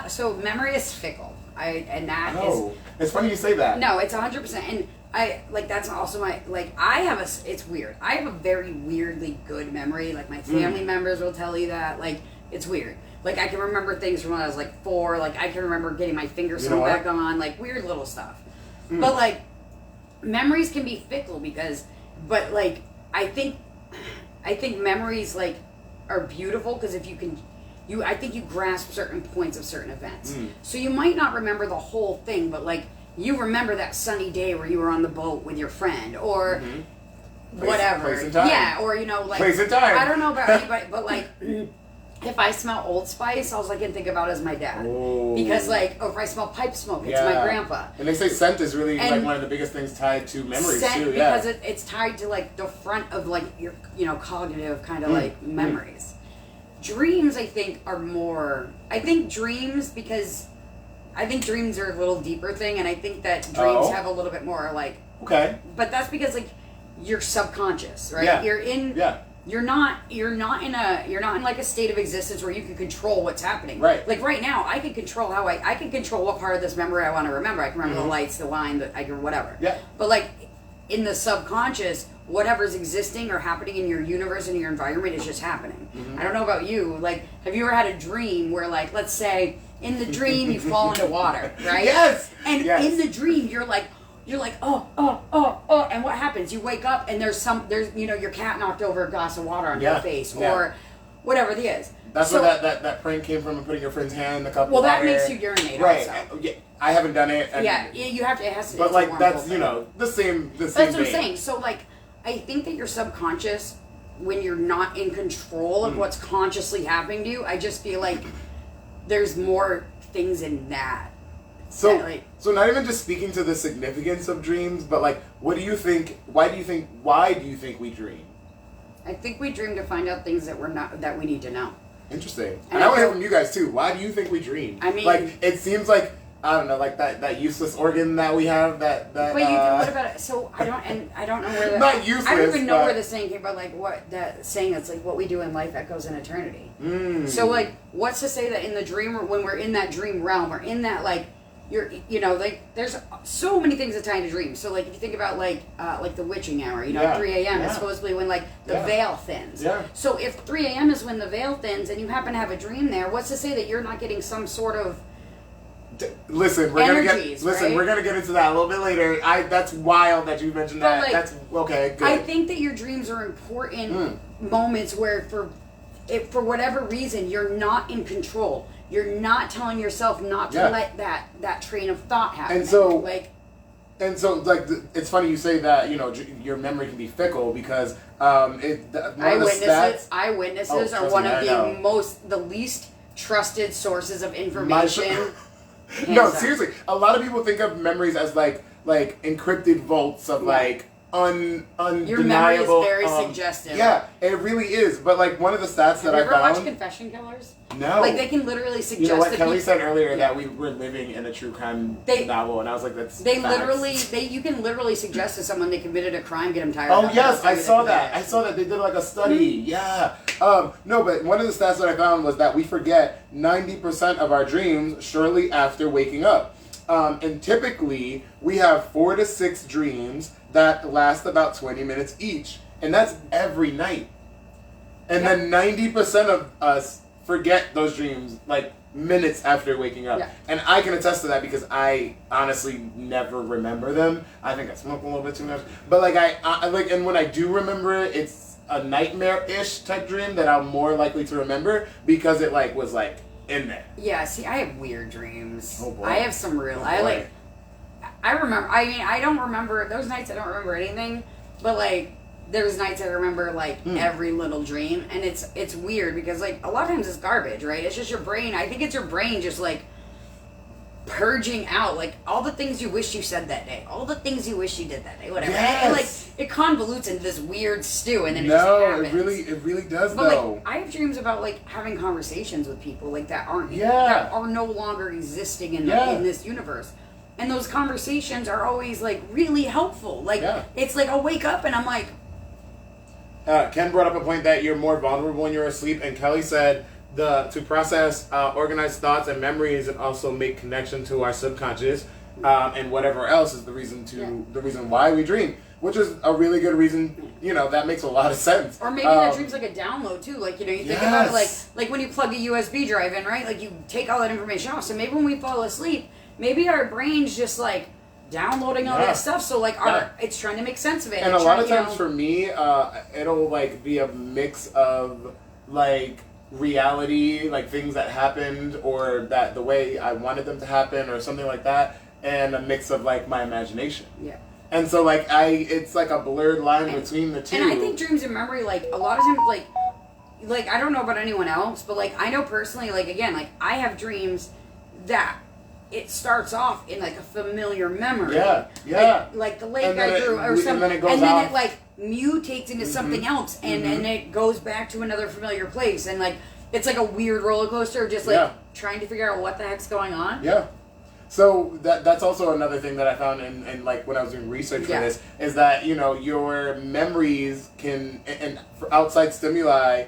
So memory is fickle. It's funny you say that. No, it's 100%. And that's also it's weird. I have a very weirdly good memory. Like my family members will tell you that. Like, it's weird. Like, I can remember things from when I was like 4. Like, I can remember getting my finger sewn back on. Like, weird little stuff. But like, memories can be fickle but like, I think memories like are beautiful because if you can. I think you grasp certain points of certain events. So you might not remember the whole thing, but like you remember that sunny day where you were on the boat with your friend or whatever. Place and time. Yeah, or like place and time. I don't know about anybody, but like if I smell Old Spice, all I can think about is my dad. Oh. Because or if I smell pipe smoke, it's my grandpa. And they say scent is really like one of the biggest things tied to memories too. Because it's tied to like the front of like your cognitive kind of like memories. Dreams, I think, are more... I think dreams are a little deeper thing, and I think that dreams have a little bit more, like... Okay. But that's because, like, you're subconscious, right? Yeah. You're in... Yeah. You're not in like a state of existence where you can control what's happening. Right. Like right now, I can control I can control what part of this memory I want to remember. I can remember the lights, the wine, whatever. Yeah. But like in the subconscious, whatever's existing or happening in your universe and your environment is just happening. I don't know about you. Like, have you ever had a dream where, like, let's say in the dream you fall into water, right? Yes. And in the dream you're like, oh, and what happens? You wake up and there's your cat knocked over a glass of water on your face or whatever it is. That's where that prank came from, and putting your friend's hand in the cup of water. Well, that makes you urinate, right? Also. Yeah, I haven't done it. You have to. It has to. But like that's the same. That's what I'm saying. So like, I think that your subconscious, when you're not in control of what's consciously happening to you, I just feel like there's more things in that. So not even just speaking to the significance of dreams, but like, what do you think? Why do you think we dream? I think we dream to find out things that we need to know. Interesting. And I want to hear from you guys too. Why do you think we dream? I mean, like, it seems like, I don't know, like that useless organ that we have. But what about it? So I don't know where not useless. I don't even know where the saying came from. Like what that saying that's like what we do in life echoes in eternity. So like, what's to say that in the dream when we're in that dream realm or in that like you know, like there's so many things that tie into dreams. So like if you think about like the witching hour, you know, Yeah. 3 a.m. Yeah. is supposedly when like the Yeah. veil thins. Yeah. So if 3 a.m. is when the veil thins and you happen to have a dream there, what's to say that you're not getting some sort of Listen, we're energies, right? we're gonna get into that a little bit later. That's wild that you mentioned But, that. like, That's okay. Good. I think that your dreams are important moments where for whatever reason you're not in control. You're not telling yourself not to Yeah. let that train of thought happen. And so- like it's funny you say that, you know, your memory can be fickle because one of the stats. eyewitnesses Oh, are trust one me, of I know. the least trusted sources of information. No, Hands up. seriously. A lot of people think of memories as like encrypted vaults of like undeniable. Your memory is very suggestive. Yeah, it really is. But like one of the stats that Have you I ever watched found. Confession Killers? No. Like they can literally suggest. You know what that Kelly people- said earlier Yeah. that we were living in a true crime novel, and I was like, "That's." They facts. literally, you can literally suggest to someone they committed a crime, get them tired. Oh of it, yes, I they'll saw do that. I saw that they did like a study. Yeah. No, but one of the stats that I found was that we forget 90% of our dreams shortly after waking up, and typically we have 4 to 6 dreams that last about 20 minutes each, and that's every night. And then 90% of us forget those dreams like minutes after waking up. Yeah. And I can attest to that because I honestly never remember them. I think I smoke a little bit too much. But like I like, and when I do remember it, it's a nightmare-ish type dream that I'm more likely to remember because it like was like in there. Yeah, see, I have weird dreams. Oh, boy. I have some real. Oh, I boy. like. I remember. I mean, I don't remember those nights. I don't remember anything, but like there's nights I remember like every little dream, and it's weird because like a lot of times it's garbage, right? It's just your brain. I think it's your brain just like purging out like all the things you wish you said that day, all the things you wish you did that day, whatever. Yes. And, like it convolutes into this weird stew, and then it just happens. it really does But though. like, I have dreams about like having conversations with people like that aren't Yeah. that are no longer existing in Yeah. in this universe, and those conversations are always like really helpful. Like Yeah. it's like I'll wake up and I'm like, Ken brought up a point that you're more vulnerable when you're asleep, and Kelly said to process organized thoughts and memories and also make connection to our subconscious and whatever else is the reason why we dream, which is a really good reason. You know, that makes a lot of sense. or maybe that dream's like a download too. Like you know, you think about it like when you plug a USB drive in, right? Like you take all that information off. So maybe when we fall asleep, maybe our brain's just like downloading all that stuff. So like it's trying to make sense of it. And It's a lot trying, of times for me, it'll like be a mix of like reality, like things that happened or that the way I wanted them to happen or something like that, and a mix of like my imagination. Yeah. And so like it's like a blurred line between the two. And I think dreams and memory, like a lot of times, like I don't know about anyone else, but like I know personally, like again, like I have dreams that it starts off in like a familiar memory. Yeah. Like the lake And then I drew or something, and then it goes and then off. it like mutates into something else, and then it goes back to another familiar place, and like it's like a weird roller coaster of just like trying to figure out what the heck's going on. Yeah. So that's also another thing that I found in like when I was doing research for this is that, you know, your memories can and for outside stimuli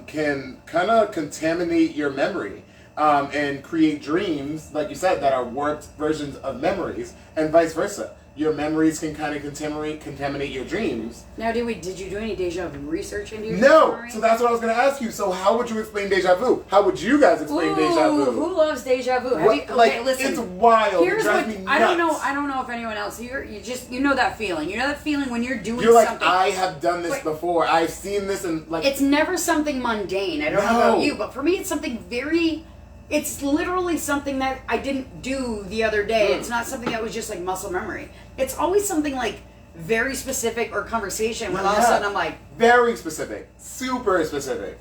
can kind of contaminate your memory and create dreams, like you said, that are warped versions of memories, and vice versa. Your memories can kind of contaminate your dreams. Now, did you do any deja vu research into your No! memory? So that's what I was going to ask you. So how would you explain deja vu? How would you guys explain deja vu? Who loves deja vu? Have What- you, okay, like, listen. it's wild. Here's It drives what me I don't know. nuts. I don't know if anyone else here. You know that feeling. You know that feeling when you're doing You're like, something. I have done this Wait. before. I've seen this and like. It's never something mundane. I don't know No. about you, but for me, it's something very. It's literally something that I didn't do the other day. It's not something that was just like muscle memory. It's always something like very specific or conversation when all of a sudden I'm like. Very specific. Super specific.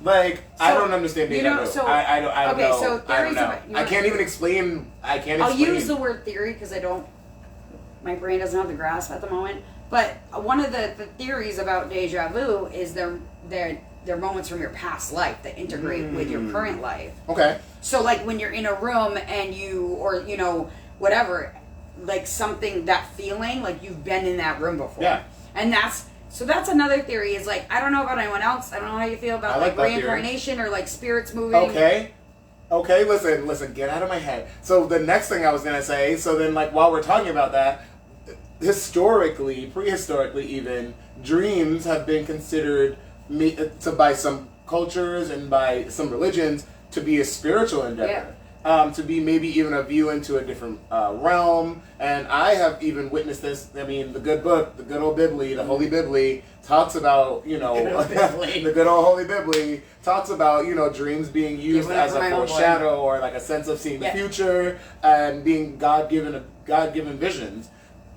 Like, I don't understand you deja know, vu. so- I don't okay, know. so I don't theories know. about- you I wanna- can't even explain. I'll use the word theory because I don't. My brain doesn't have the grasp at the moment. But one of the theories about deja vu is they're moments from your past life that integrate with your current life. Okay. So like when you're in a room and or you know whatever, like something, that feeling like you've been in that room before. Yeah. And that's another theory is like I don't know about anyone else. I don't know how you feel about I like like that theory. reincarnation or like spirits moving. Okay. Okay, listen, get out of my head. So the next thing I was gonna say, so then like while we're talking about that, historically, prehistorically even, dreams have been considered by some cultures and by some religions to be a spiritual endeavor. To be maybe even a view into a different realm. And I have even witnessed this. I mean, the good book, the good old Bibli, the Holy Bibli, talks about, you know, the good old Holy Bibli talks about, you know, dreams being used as a foreshadow or like a sense of seeing the future and being God-given visions.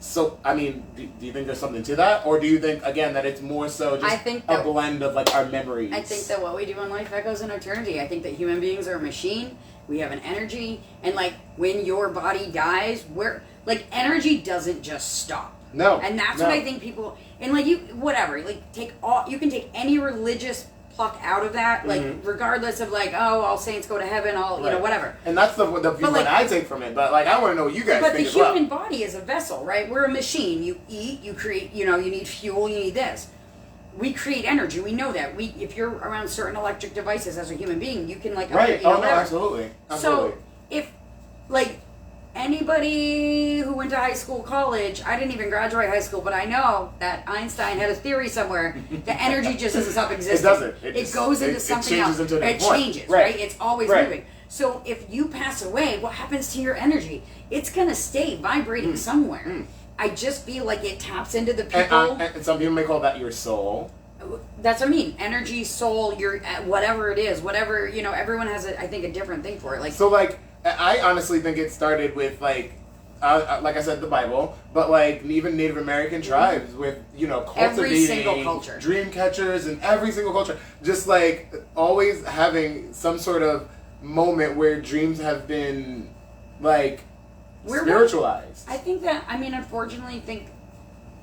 So, I mean, do you think there's something to that? Or do you think, again, that it's more so just a blend of, like, our memories? I think that what we do in life echoes in eternity. I think that human beings are a machine. We have an energy. And, like, when your body dies, energy doesn't just stop. No. And that's what I think people... And, like, you can take any religious pluck out of that, like, regardless of, like, oh, all saints go to heaven, you know, whatever. And that's the viewpoint I take from it. But, like, I want to know what you guys think as well. But the human body is a vessel, right? We're a machine. You eat, you create, you know, you need fuel, you need this. We create energy. We know that. If you're around certain electric devices as a human being, you can, like... Right. Oh, no, absolutely. So, if, like... Anybody who went to high school, college, I didn't even graduate high school, but I know that Einstein had a theory somewhere that energy just doesn't stop existing. It doesn't. It goes into something else. It changes, right? It's always moving. So if you pass away, what happens to your energy? It's going to stay vibrating somewhere. I just feel like it taps into the people. And some people may call that your soul. That's what I mean. Energy, soul, your whatever it is, whatever, you know, everyone has, I think, a different thing for it. Like, so, like... I honestly think it started with, like I said, the Bible, but, like, even Native American tribes with, you know, cultivating every single culture. Dream catchers in every single culture. Just, like, always having some sort of moment where dreams have been, like, spiritualized. I think that, I mean, unfortunately, I think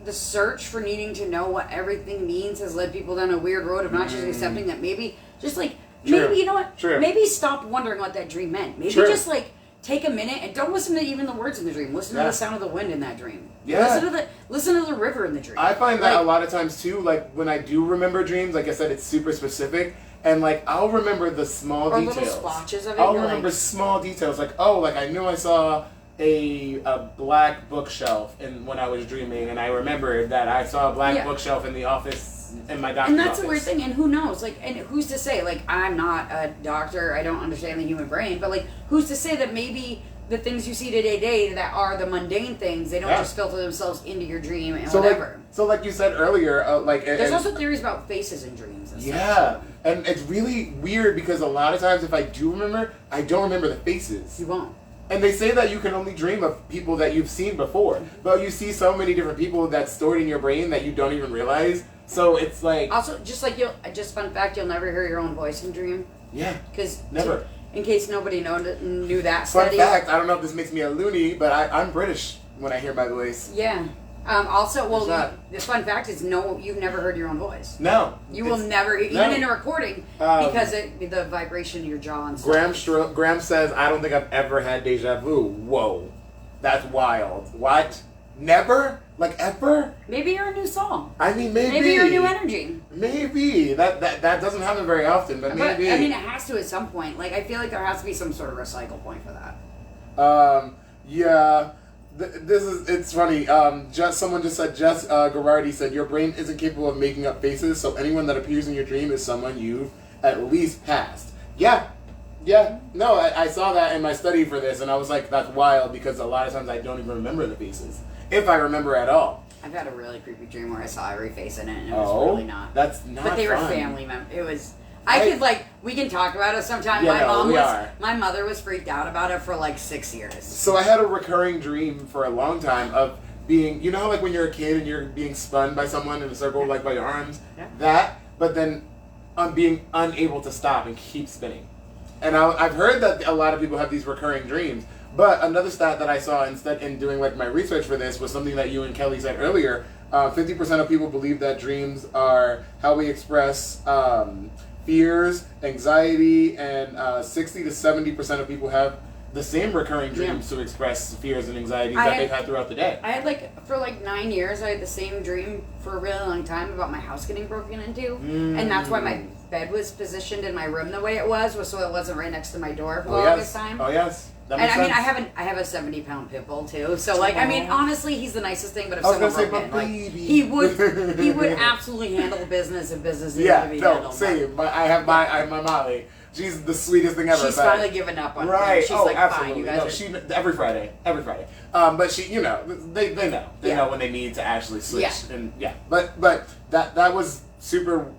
the search for needing to know what everything means has led people down a weird road of not just accepting that maybe, just, like... True. Maybe, you know what? True. Maybe stop wondering what that dream meant. Maybe just, like, take a minute and don't listen to even the words in the dream. Listen to the sound of the wind in that dream. Yeah. Listen to the river in the dream. I find that a lot of times, too, like, when I do remember dreams, like I said, it's super specific. And, like, I'll remember the small details. Little splotches of it. I'll remember small details. Like, oh, like, I knew I saw a black bookshelf when I was dreaming. And I remembered that I saw a black bookshelf in the office. In my doctor's office. And that's a weird thing, and who knows? Like, and who's to say? Like, I'm not a doctor, I don't understand the human brain, but, like, who's to say that maybe the things you see today that are the mundane things, they don't just filter themselves into your dream and whatever. Like you said earlier, there's also theories about faces in dreams. And stuff, and it's really weird because a lot of times if I do remember, I don't remember the faces. You won't. And they say that you can only dream of people that you've seen before, but you see so many different people that's stored in your brain that you don't even realize. So it's like... Also, just fun fact, you'll never hear your own voice in dream. Yeah. Because... Never. In case nobody knew that Fun study. fact, I don't know if this makes me a loony, but I'm British when I hear my voice. Yeah. Also, the fun fact is you've never heard your own voice. No. You will never, even in a recording, because the vibration in your jaw and stuff. Graham says, I don't think I've ever had deja vu. Whoa. That's wild. What? Never? Like, ever? Maybe you're a new song. I mean, maybe. Maybe you're a new energy. Maybe. That doesn't happen very often, but maybe. I mean, it has to at some point. Like, I feel like there has to be some sort of recycle point for that. Yeah. It's funny. Someone just said, Jess Garardi said, your brain isn't capable of making up faces, so anyone that appears in your dream is someone you've at least passed. Yeah. Yeah. No, I saw that in my study for this, and I was like, that's wild, because a lot of times I don't even remember the faces. If I remember at all. I've had a really creepy dream where I saw every face in it, and it was really not. That's not But they were family members. It was... we can talk about it sometime. Yeah, my mother was freaked out about it for like 6 years. So I had a recurring dream for a long time of being, you know how like when you're a kid and you're being spun by someone in a circle, like by your arms? Yeah. That, but then I'm being unable to stop and keep spinning. And I've heard that a lot of people have these recurring dreams. But another stat that I saw instead in doing like my research for this was something that you and Kelly said earlier. 50% of people believe that dreams are how we express fears, anxiety, and 60 to 70% of people have the same recurring dreams to express fears and anxieties that they've had throughout the day. I had for 9 years, I had the same dream for a really long time about my house getting broken into. And that's why my bed was positioned in my room the way it was so it wasn't right next to my door for the longest time. Oh, yes. That And makes sense. I have a 70-pound pit bull too. So honestly, he's the nicest thing. But if I was someone gonna broke say, in, baby. he would absolutely handle business if business needed to be handled. Same. But I have my Molly. She's the sweetest thing ever. She's finally given up on right. She's absolutely. fine. You guys every Friday. But she, they know. They know when they need to actually switch. Yeah. And But that was super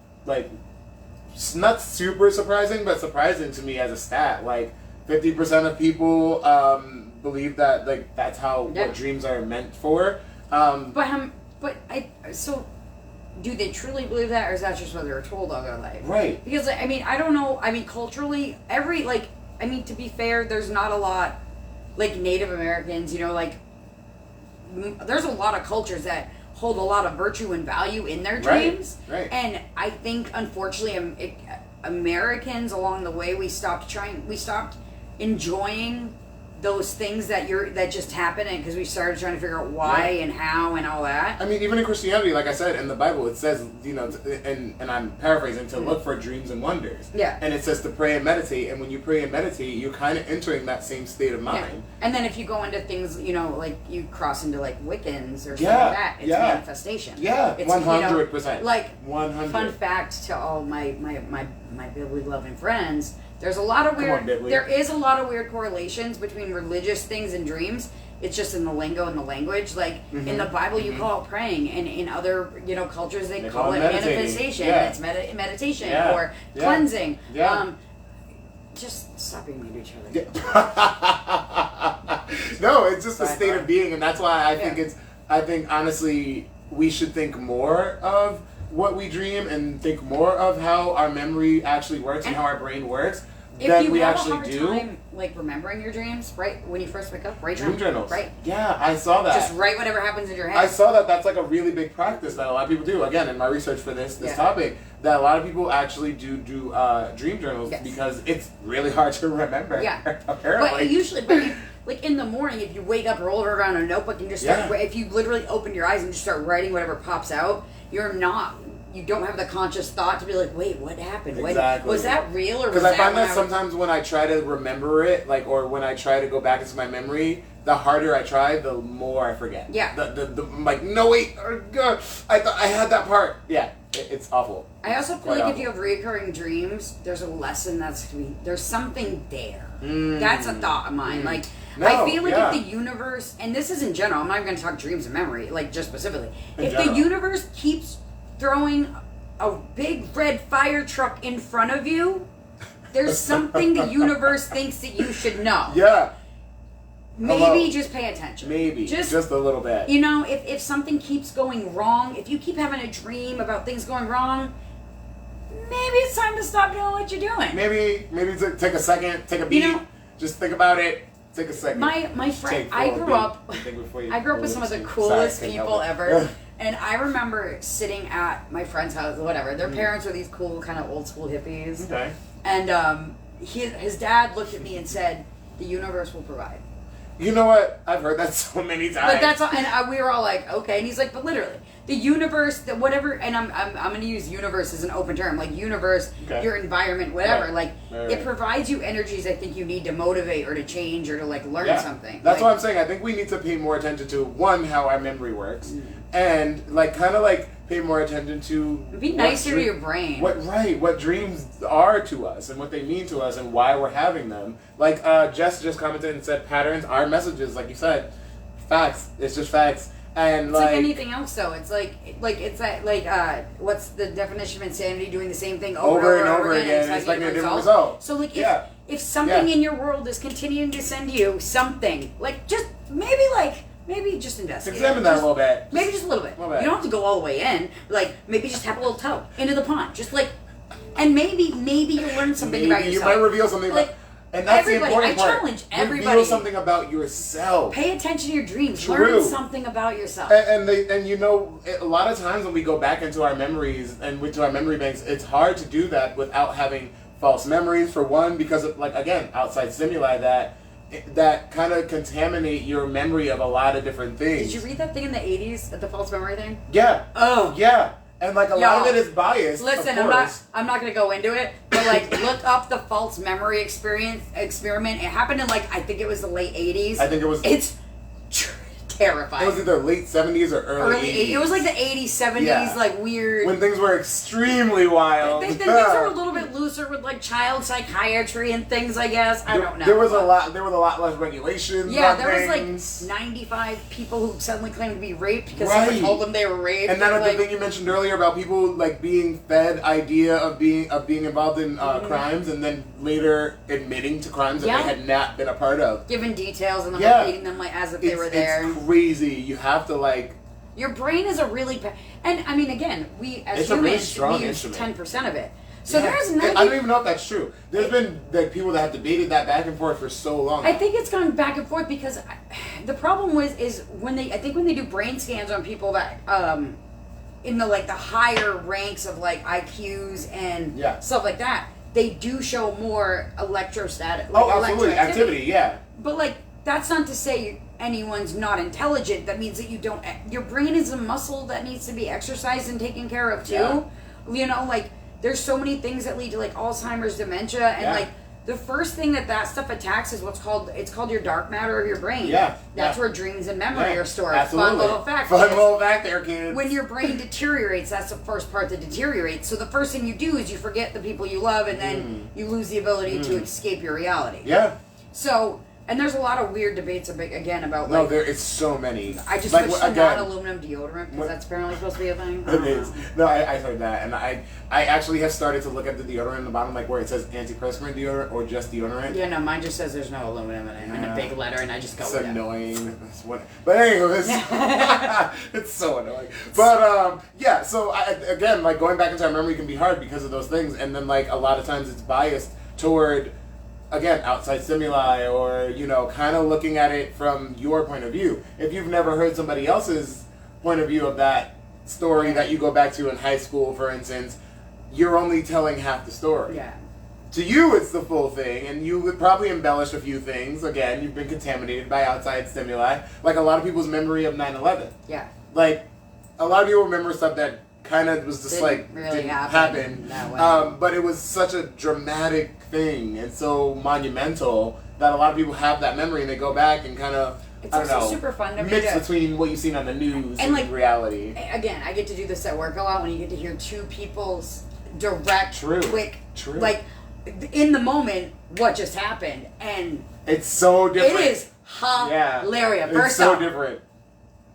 not super surprising, but surprising to me as a stat. 50% of people believe that that's how what dreams are meant for. So do they truly believe that, or is that just what they were told all their life? Right. Because I don't know. Culturally, to be fair, there's not a lot Native Americans. There's a lot of cultures that hold a lot of virtue and value in their dreams. Right. And I think, unfortunately, Americans along the way we stopped enjoying those things that just happen, and because we started trying to figure out why and how and all that. Even in Christianity, like I said, in the Bible, it says, and I'm paraphrasing, to look for dreams and wonders. Yeah. And it says to pray and meditate, and when you pray and meditate, you're kind of entering that same state of mind. Yeah. And then if you go into things, you cross into Wiccans or something like that, it's manifestation. Yeah, it's, 100%. 100. Fun fact to all my biblically loving friends. There is a lot of weird correlations between religious things and dreams. It's just in the lingo and the language. In the Bible, you call it praying, and in other cultures, they call it manifestation. Yeah. It's meditation or Yeah. cleansing. Yeah. Just stop being mean to each other. No, it's just a state of being, and that's why I think honestly we should think more of what we dream and think more of how our memory actually works and how our brain works than we actually do. If you have a hard time, remembering your dreams, right, when you first wake up, write dream journals. Right? Yeah, I saw that. Just write whatever happens in your head. I saw that. That's a really big practice that a lot of people do. Again, in my research for this topic, that a lot of people actually do dream journals because it's really hard to remember. Yeah. Apparently. But in the morning, if you wake up, roll around a notebook, and just start, if you literally open your eyes and just start writing whatever pops out, you don't have the conscious thought to be like, wait, what happened? Exactly. Was that real, or was because that? I find that sometimes when I try to remember it, or when I try to go back into my memory, the harder I try, the more I forget. Yeah. No wait, I thought I had that part. Yeah, it's awful. I also feel if you have recurring dreams, there's a lesson there's something there. That's a thought of mine. I feel if the universe, and this is in general, I'm not even going to talk dreams and memory, just specifically. The universe keeps throwing a big red fire truck in front of you, there's something the universe thinks that you should know. Yeah. Maybe just pay attention. Maybe. Just a little bit. If something keeps going wrong, if you keep having a dream about things going wrong, maybe it's time to stop doing what you're doing. Maybe take a second, take a beat, just think about it. Take a second. My friend, I grew up with some of the coolest people ever. And I remember sitting at my friend's house, whatever. Their parents were these cool, kind of old school hippies. Okay. And his dad looked at me and said, "The universe will provide." You know what? I've heard that so many times. But that's all, and we were all like, okay. And he's like, but literally, the universe, whatever. And I'm going to use universe as an open term, universe, your environment, whatever. Right. It provides you energies I think you need to motivate or to change or to learn something. That's what I'm saying. I think we need to pay more attention to one, how our memory works, and pay more attention to be nicer to your brain. What dreams are to us and what they mean to us and why we're having them. Jess just commented and said patterns are messages, like you said. Facts. It's just facts. And it's like anything else, though. It's it's that what's the definition of insanity? Doing the same thing over and over again, expecting a different result. So if something in your world is continuing to send you something, maybe just investigate. Examine that a little bit. Maybe just a little bit. You don't have to go all the way in. Maybe just tap a little toe into the pond. And maybe you'll learn something about yourself. You might reveal something about. And that's the important part. I challenge everybody. Reveal something about yourself. Pay attention to your dreams. True. Learn something about yourself. And a lot of times when we go back into our memories and into our memory banks, it's hard to do that without having false memories, for one, because of, again, outside stimuli that that kind of contaminate your memory of a lot of different things. Did you read that thing in the 80s, the false memory thing? Yeah. Oh. Yeah. And like a lot of it is biased. Listen, I'm not gonna go into it, but like look up the false memory experiment. It happened in like I think it was the late 80s. I think it was. It's terrifying. It was either late 70s or early 80s. It was like the 80s, 70s, like weird. When things were extremely wild. Things were a little bit looser with like child psychiatry and things, I guess. I don't know. There was a lot less regulations. Yeah, there was like 95 people who suddenly claimed to be raped because someone told them they were raped. And then the thing you mentioned earlier about people like being fed idea of being involved in crimes and then later admitting to crimes that they had not been a part of. Giving details and then repeating them like as if they were there. It's crazy. You have to like. Your brain is a really, and I mean, again, we as humans we use 10% of it. So there's nothing. I don't even know if that's true. There's been like people that have debated that back and forth for so long. I think it's gone back and forth because the problem is when they do brain scans on people that in the like the higher ranks of like IQs and stuff like that, they do show more electrostatic. Like, absolutely, activity. Yeah. But like that's not to say anyone's not intelligent. That means that you don't. Your brain is a muscle that needs to be exercised and taken care of too. Yeah. You know, like there's so many things that lead to like Alzheimer's, dementia, and like the first thing that stuff attacks is what's called your dark matter of your brain. Yeah, that's where dreams and memory are stored. Absolutely. Fun little fact. Fun little fact there, kids. When your brain deteriorates, that's the first part that deteriorates. So the first thing you do is you forget the people you love, and then you lose the ability to escape your reality. Yeah. So. And there's a lot of weird debates again about like. No, there is so many. I just switched to non-aluminum deodorant because that's apparently supposed to be a thing. It is. No, I heard that, and I actually have started to look at the deodorant in the bottom, like where it says antiperspirant deodorant or just deodorant. Yeah, no, mine just says there's no aluminum in it in a big letter, and I just go with it. It's annoying. But anyways, it's so annoying. But yeah. So again, like going back into our memory can be hard because of those things, and then like a lot of times it's biased toward. Again, outside stimuli or, you know, kind of looking at it from your point of view. If you've never heard somebody else's point of view of that story that you go back to in high school, for instance, you're only telling half the story. Yeah. To you, it's the full thing, and you would probably embellish a few things. Again, you've been contaminated by outside stimuli. Like a lot of people's memory of 9/11. Yeah. Like, a lot of people remember stuff that kind of was just didn't happen. That way. But it was such a dramatic thing and so monumental that a lot of people have that memory and they go back and kind of super fun to mix between what you've seen on the news and like, reality. Again, I get to do this at work a lot when you get to hear two people's direct, quick, like in the moment what just happened, and it's so different. It is hilarious. It's so different.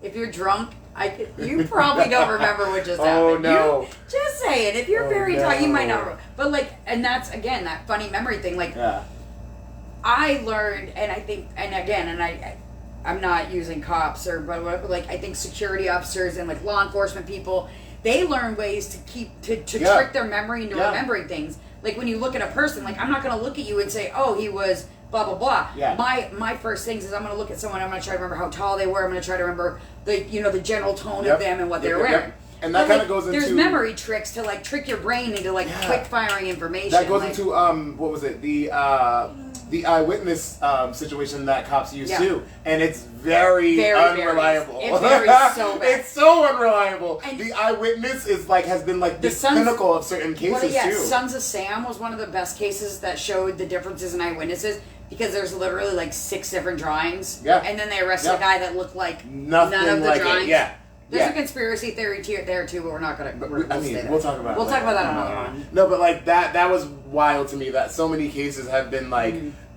If you're drunk. You probably don't remember what just happened. Oh no! Just saying, if you're very tired, you might not remember. But like, and that's again that funny memory thing. Like, I learned, and I think, and again, and I'm not using cops or but like I think security officers and like law enforcement people, they learn ways to keep to trick their memory into remembering things. Like when you look at a person, like I'm not going to look at you and say, oh, he was. Blah blah blah. Yeah. My first things is I'm gonna look at someone. I'm gonna try to remember how tall they were. I'm gonna try to remember the general tone of them and what they were wearing. And that kind of goes into there's memory tricks to like trick your brain into like quick firing information. That goes into what was it the eyewitness situation that cops use too, and it's very unreliable. It varies so bad. It's so unreliable. And the eyewitness is like has been like the pinnacle of certain cases too. Sons of Sam was one of the best cases that showed the differences in eyewitnesses. Because there's literally like 6 different drawings. Yeah. And then they arrested a guy that looked like none of the drawings. There's a conspiracy theory there too, but we're not going to. We'll talk about it. We'll talk about that another one. No, but like that was wild to me that so many cases have been like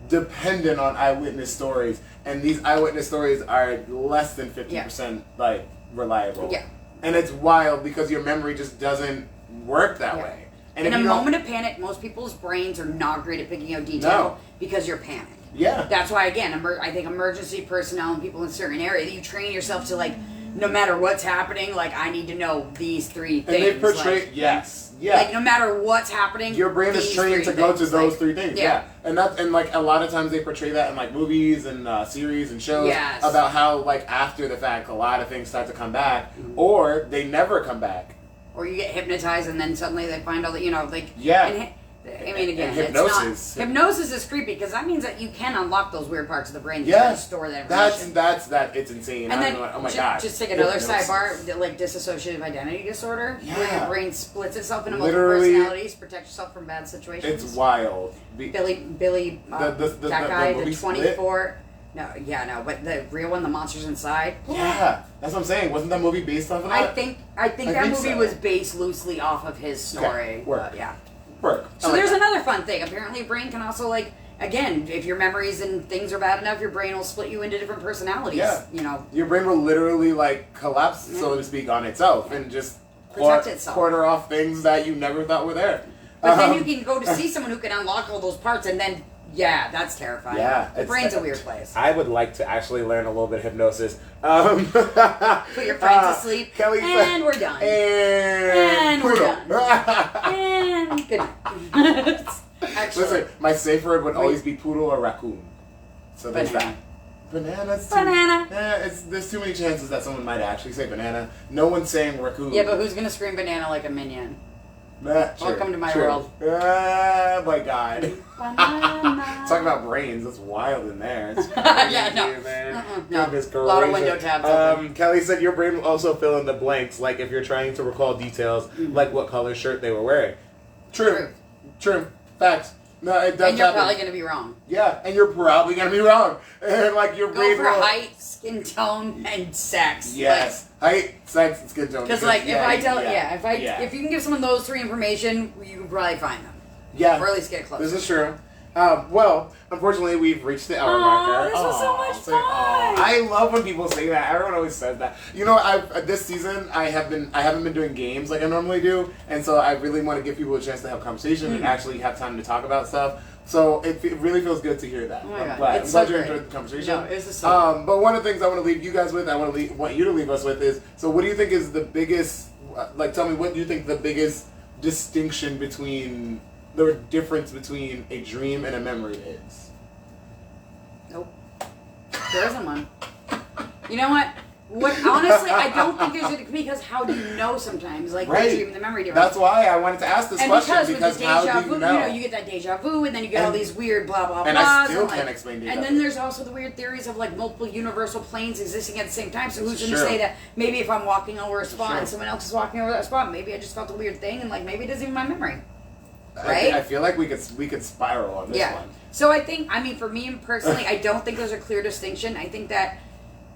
dependent on eyewitness stories. And these eyewitness stories are less than 50% like reliable. Yeah. And it's wild because your memory just doesn't work that way. And in a moment of panic, most people's brains are not great at picking out detail because you're panicked. Yeah. That's why, again, I think emergency personnel and people in certain areas, you train yourself to, like, no matter what's happening, like, I need to know these 3 things. And they portray, like, no matter what's happening, your brain is trained to go to those 3 things. Yeah. And like, a lot of times they portray that in, like, movies and series and shows about how, like, after the fact, a lot of things start to come back, or they never come back. Or you get hypnotized and then suddenly they find all that, like... Yeah. And I mean, again, And it's hypnosis. not, hypnosis is creepy because that means that you can unlock those weird parts of the brain that can store that information. It's insane. And then, oh my god. Just take another sidebar, like dissociative identity disorder, where Yeah. your brain splits itself into multiple Literally, personalities, protect yourself from bad situations. It's wild. Billy, the that guy, movie the 24. No, but the real one, The Monsters Inside. Yeah, that's what I'm saying. Wasn't that movie based off of that? I think that movie so. was based loosely off of his story. Okay, work. But yeah. Work. So there's another fun thing. Apparently, your brain can also, like, again, if your memories and things are bad enough, your brain will split you into different personalities. Yeah. You know. Your brain will literally, like, collapse, so to speak, on itself and just Protect itself. quarter off things that you never thought were there. But then you can go to see someone who can unlock all those parts, and then, yeah, that's terrifying. Yeah. The brain's a weird place. I would like to actually learn a little bit of hypnosis. Put your friend to sleep, Kelly and we're done. And we're Pluto. done. And good night. Actually, Listen, my safe word would always be poodle or raccoon. So there's that. Banana's too, Banana. There's too many chances that someone might actually say banana. No one's saying raccoon. Yeah, but who's gonna scream banana like a minion? Welcome to my world. My God. Banana. Talk about brains. That's wild in there. It's Yeah, no. crazy, man. No. Goodness A lot of gracious. window tabs open. Kelly said your brain will also fill in the blanks, like if you're trying to recall details, like what color shirt they were wearing. True. Facts. No, it does And you're happen. probably gonna be wrong. Yeah, and you're probably gonna be wrong. And like your Go brain for will. height, skin tone, and sex. Yes, height, sex, and skin tone. Because if you can give someone those three information, you can probably find them. Yeah, Or at least get close. this is true. Well, unfortunately, we've reached the hour marker. This was so much Say, fun. I love when people say that. Everyone always says that. You know, this season I haven't been doing games like I normally do, and so I really want to give people a chance to have conversation and actually have time to talk about stuff. So it really feels good to hear that. Oh my I'm God. glad. It's I'm glad so you great. enjoyed the conversation. No, it's just so But one of the things I want to leave you guys with, want you to leave us with is, so what do you think is the biggest, tell me what do you think the biggest distinction between, the difference between a dream and a memory is? Nope. There isn't one. You know what? Honestly, I don't think there's because how do you know sometimes? Like, the dream and the memory difference. That's why I wanted to ask this and question, because with the how deja do vu, you know? you get that deja vu, and then you get all these weird blah blah And blahs. I still and can't explain deja And vu. then there's also the weird theories of like multiple universal planes existing at the same time. So who's going to Sure. say that maybe if I'm walking over a spot Sure. and someone else is walking over that spot, maybe I just felt a weird thing, and like maybe it isn't even my memory. Right? I feel like we could spiral on this one. So I think, for me personally, I don't think there's a clear distinction. I think that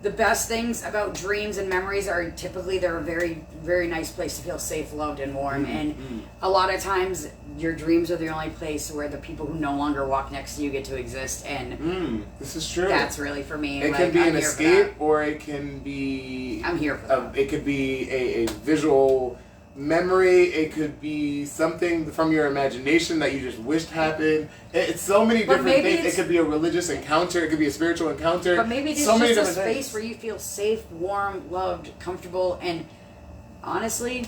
the best things about dreams and memories are typically they're a very, very nice place to feel safe, loved, and warm. And a lot of times, your dreams are the only place where the people who no longer walk next to you get to exist. And this is true. that's really for me. It can be an escape, or it can be. I'm here for that. It could be a visual memory. It could be something from your imagination that you just wished happened. It's so many different things. It could be a religious encounter. It could be a spiritual encounter. But maybe it's so many just a different space things. where you feel safe, warm, loved, comfortable, and honestly,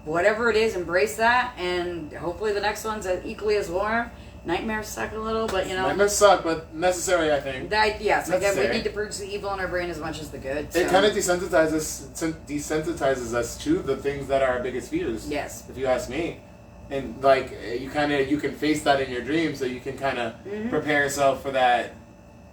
whatever it is, embrace that, and hopefully the next one's equally as warm. Nightmares suck a little, but Nightmares suck, but necessary, I think. Yes, again, we Necessary. need to purge the evil in our brain as much as the good. It so. kind of desensitizes us to the things that are our biggest fears. Yes. If you ask me. And like you can face that in your dreams, so you can kind of prepare yourself for that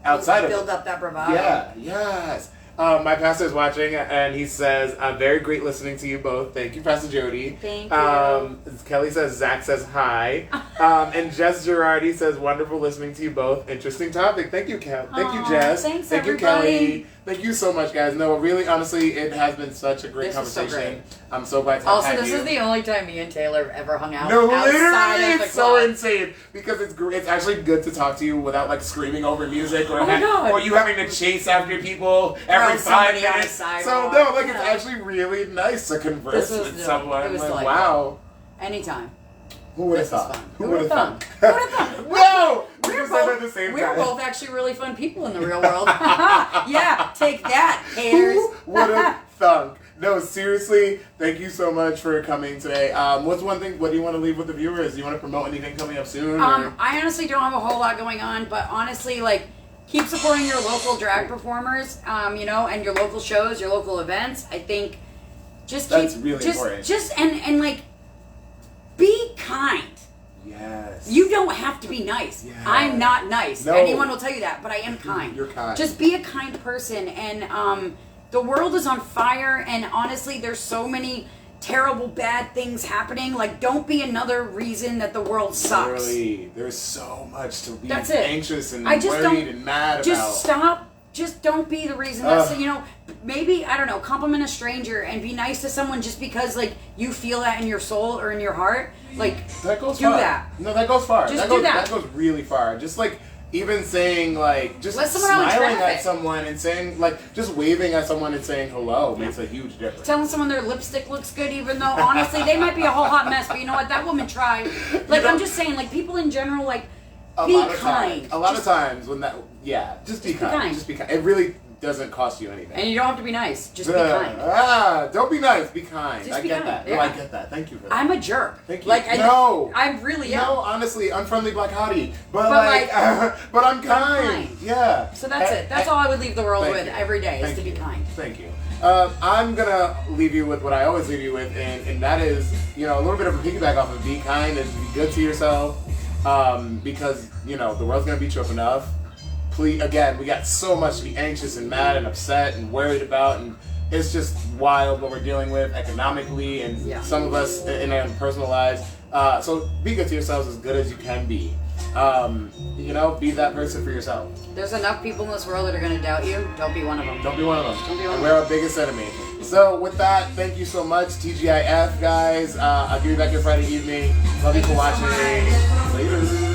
outside of build up that bravado. Yeah, yes. My pastor's watching, and he says, very great listening to you both. Thank you, Pastor Jody. Thank you. Kelly says, Zach says hi. And Jess Girardi says, wonderful listening to you both. Interesting topic. Thank you, Thank you, Jess. Thanks, Thank everybody. you, Kelly. Thank you so much, guys. No, really, honestly, it has been such a great This was so conversation. great. I'm so glad to Also, have this you. is the only time me and Taylor ever hung out. No, outside literally, of the it's so club. insane because it's actually good to talk to you without like screaming over music or Oh my God. or you having to chase after people every 5 somebody on a minutes. So sidewalk. no, like it's Yeah. actually really nice to converse This was with dope. someone. It was Like, delightful. wow, Anytime. who would have This was thought? fun. Who would have thought? Who would have thought? No, we We're just said that at the both, same we're time. both actually really fun people in the real world. Yeah, take that, haters. Who would have thunk? No, seriously, thank you so much for coming today. What's one thing? What do you want to leave with the viewers? Do you want to promote anything coming up soon? or? I honestly don't have a whole lot going on, but honestly, like, keep supporting your local drag performers, and your local shows, your local events. I think just keep That's really important. and like be kind. Yes. You don't have to be nice. Yeah. I'm not nice. No. Anyone will tell you that, but I am kind. You're kind. Just be a kind person. And the world is on fire, and honestly, there's so many terrible, bad things happening. Like, don't be another reason that the world sucks. Literally, there's so much to be That's it. anxious and I just worried don't- and mad Just about. stop. Just don't be the reason that, you know, maybe, I don't know, compliment a stranger and be nice to someone just because, like, you feel that in your soul or in your heart. Like, That goes do far. that. No, that goes far. Just that do goes, that. That goes really far. Just like even saying like just Let someone out in smiling traffic. at someone and saying like just waving at someone and saying hello makes a huge difference. Telling someone their lipstick looks good, even though honestly they might be a whole hot mess, but you know what? That woman tried. Like, know- I'm just saying, like, people in general, like, A be lot of kind. times, a lot Just- of times when that just be kind. Just be kind. It really doesn't cost you anything. And you don't have to be nice. Just be kind. Don't be nice. Be kind. Just I be get kind, that. yeah. No, I get that. Thank you for that. I'm a jerk. Thank you. Like, No. I really am. No, honestly, unfriendly black hottie. But like, but I'm but I'm kind. kind. Yeah. So that's it. That's all I would leave the world Thank with you. every day, is Thank to be you. kind. Thank you. I'm gonna leave you with what I always leave you with, and that is, you know, a little bit of a piggyback off of be kind and be good to yourself, because you know the world's gonna beat you up enough. Please, again, we got so much to be anxious and mad and upset and worried about, and it's just wild what we're dealing with economically and some of us in our personal lives. So be good to yourselves as good as you can be. You know, be that person for yourself. There's enough people in this world that are going to doubt you. Don't be one of them. Don't be one of them. Don't be one And of we're our biggest enemy. So with that, thank you so much, TGIF guys. I'll give you back your Friday evening. Love you for Thank you so watching. much. Later.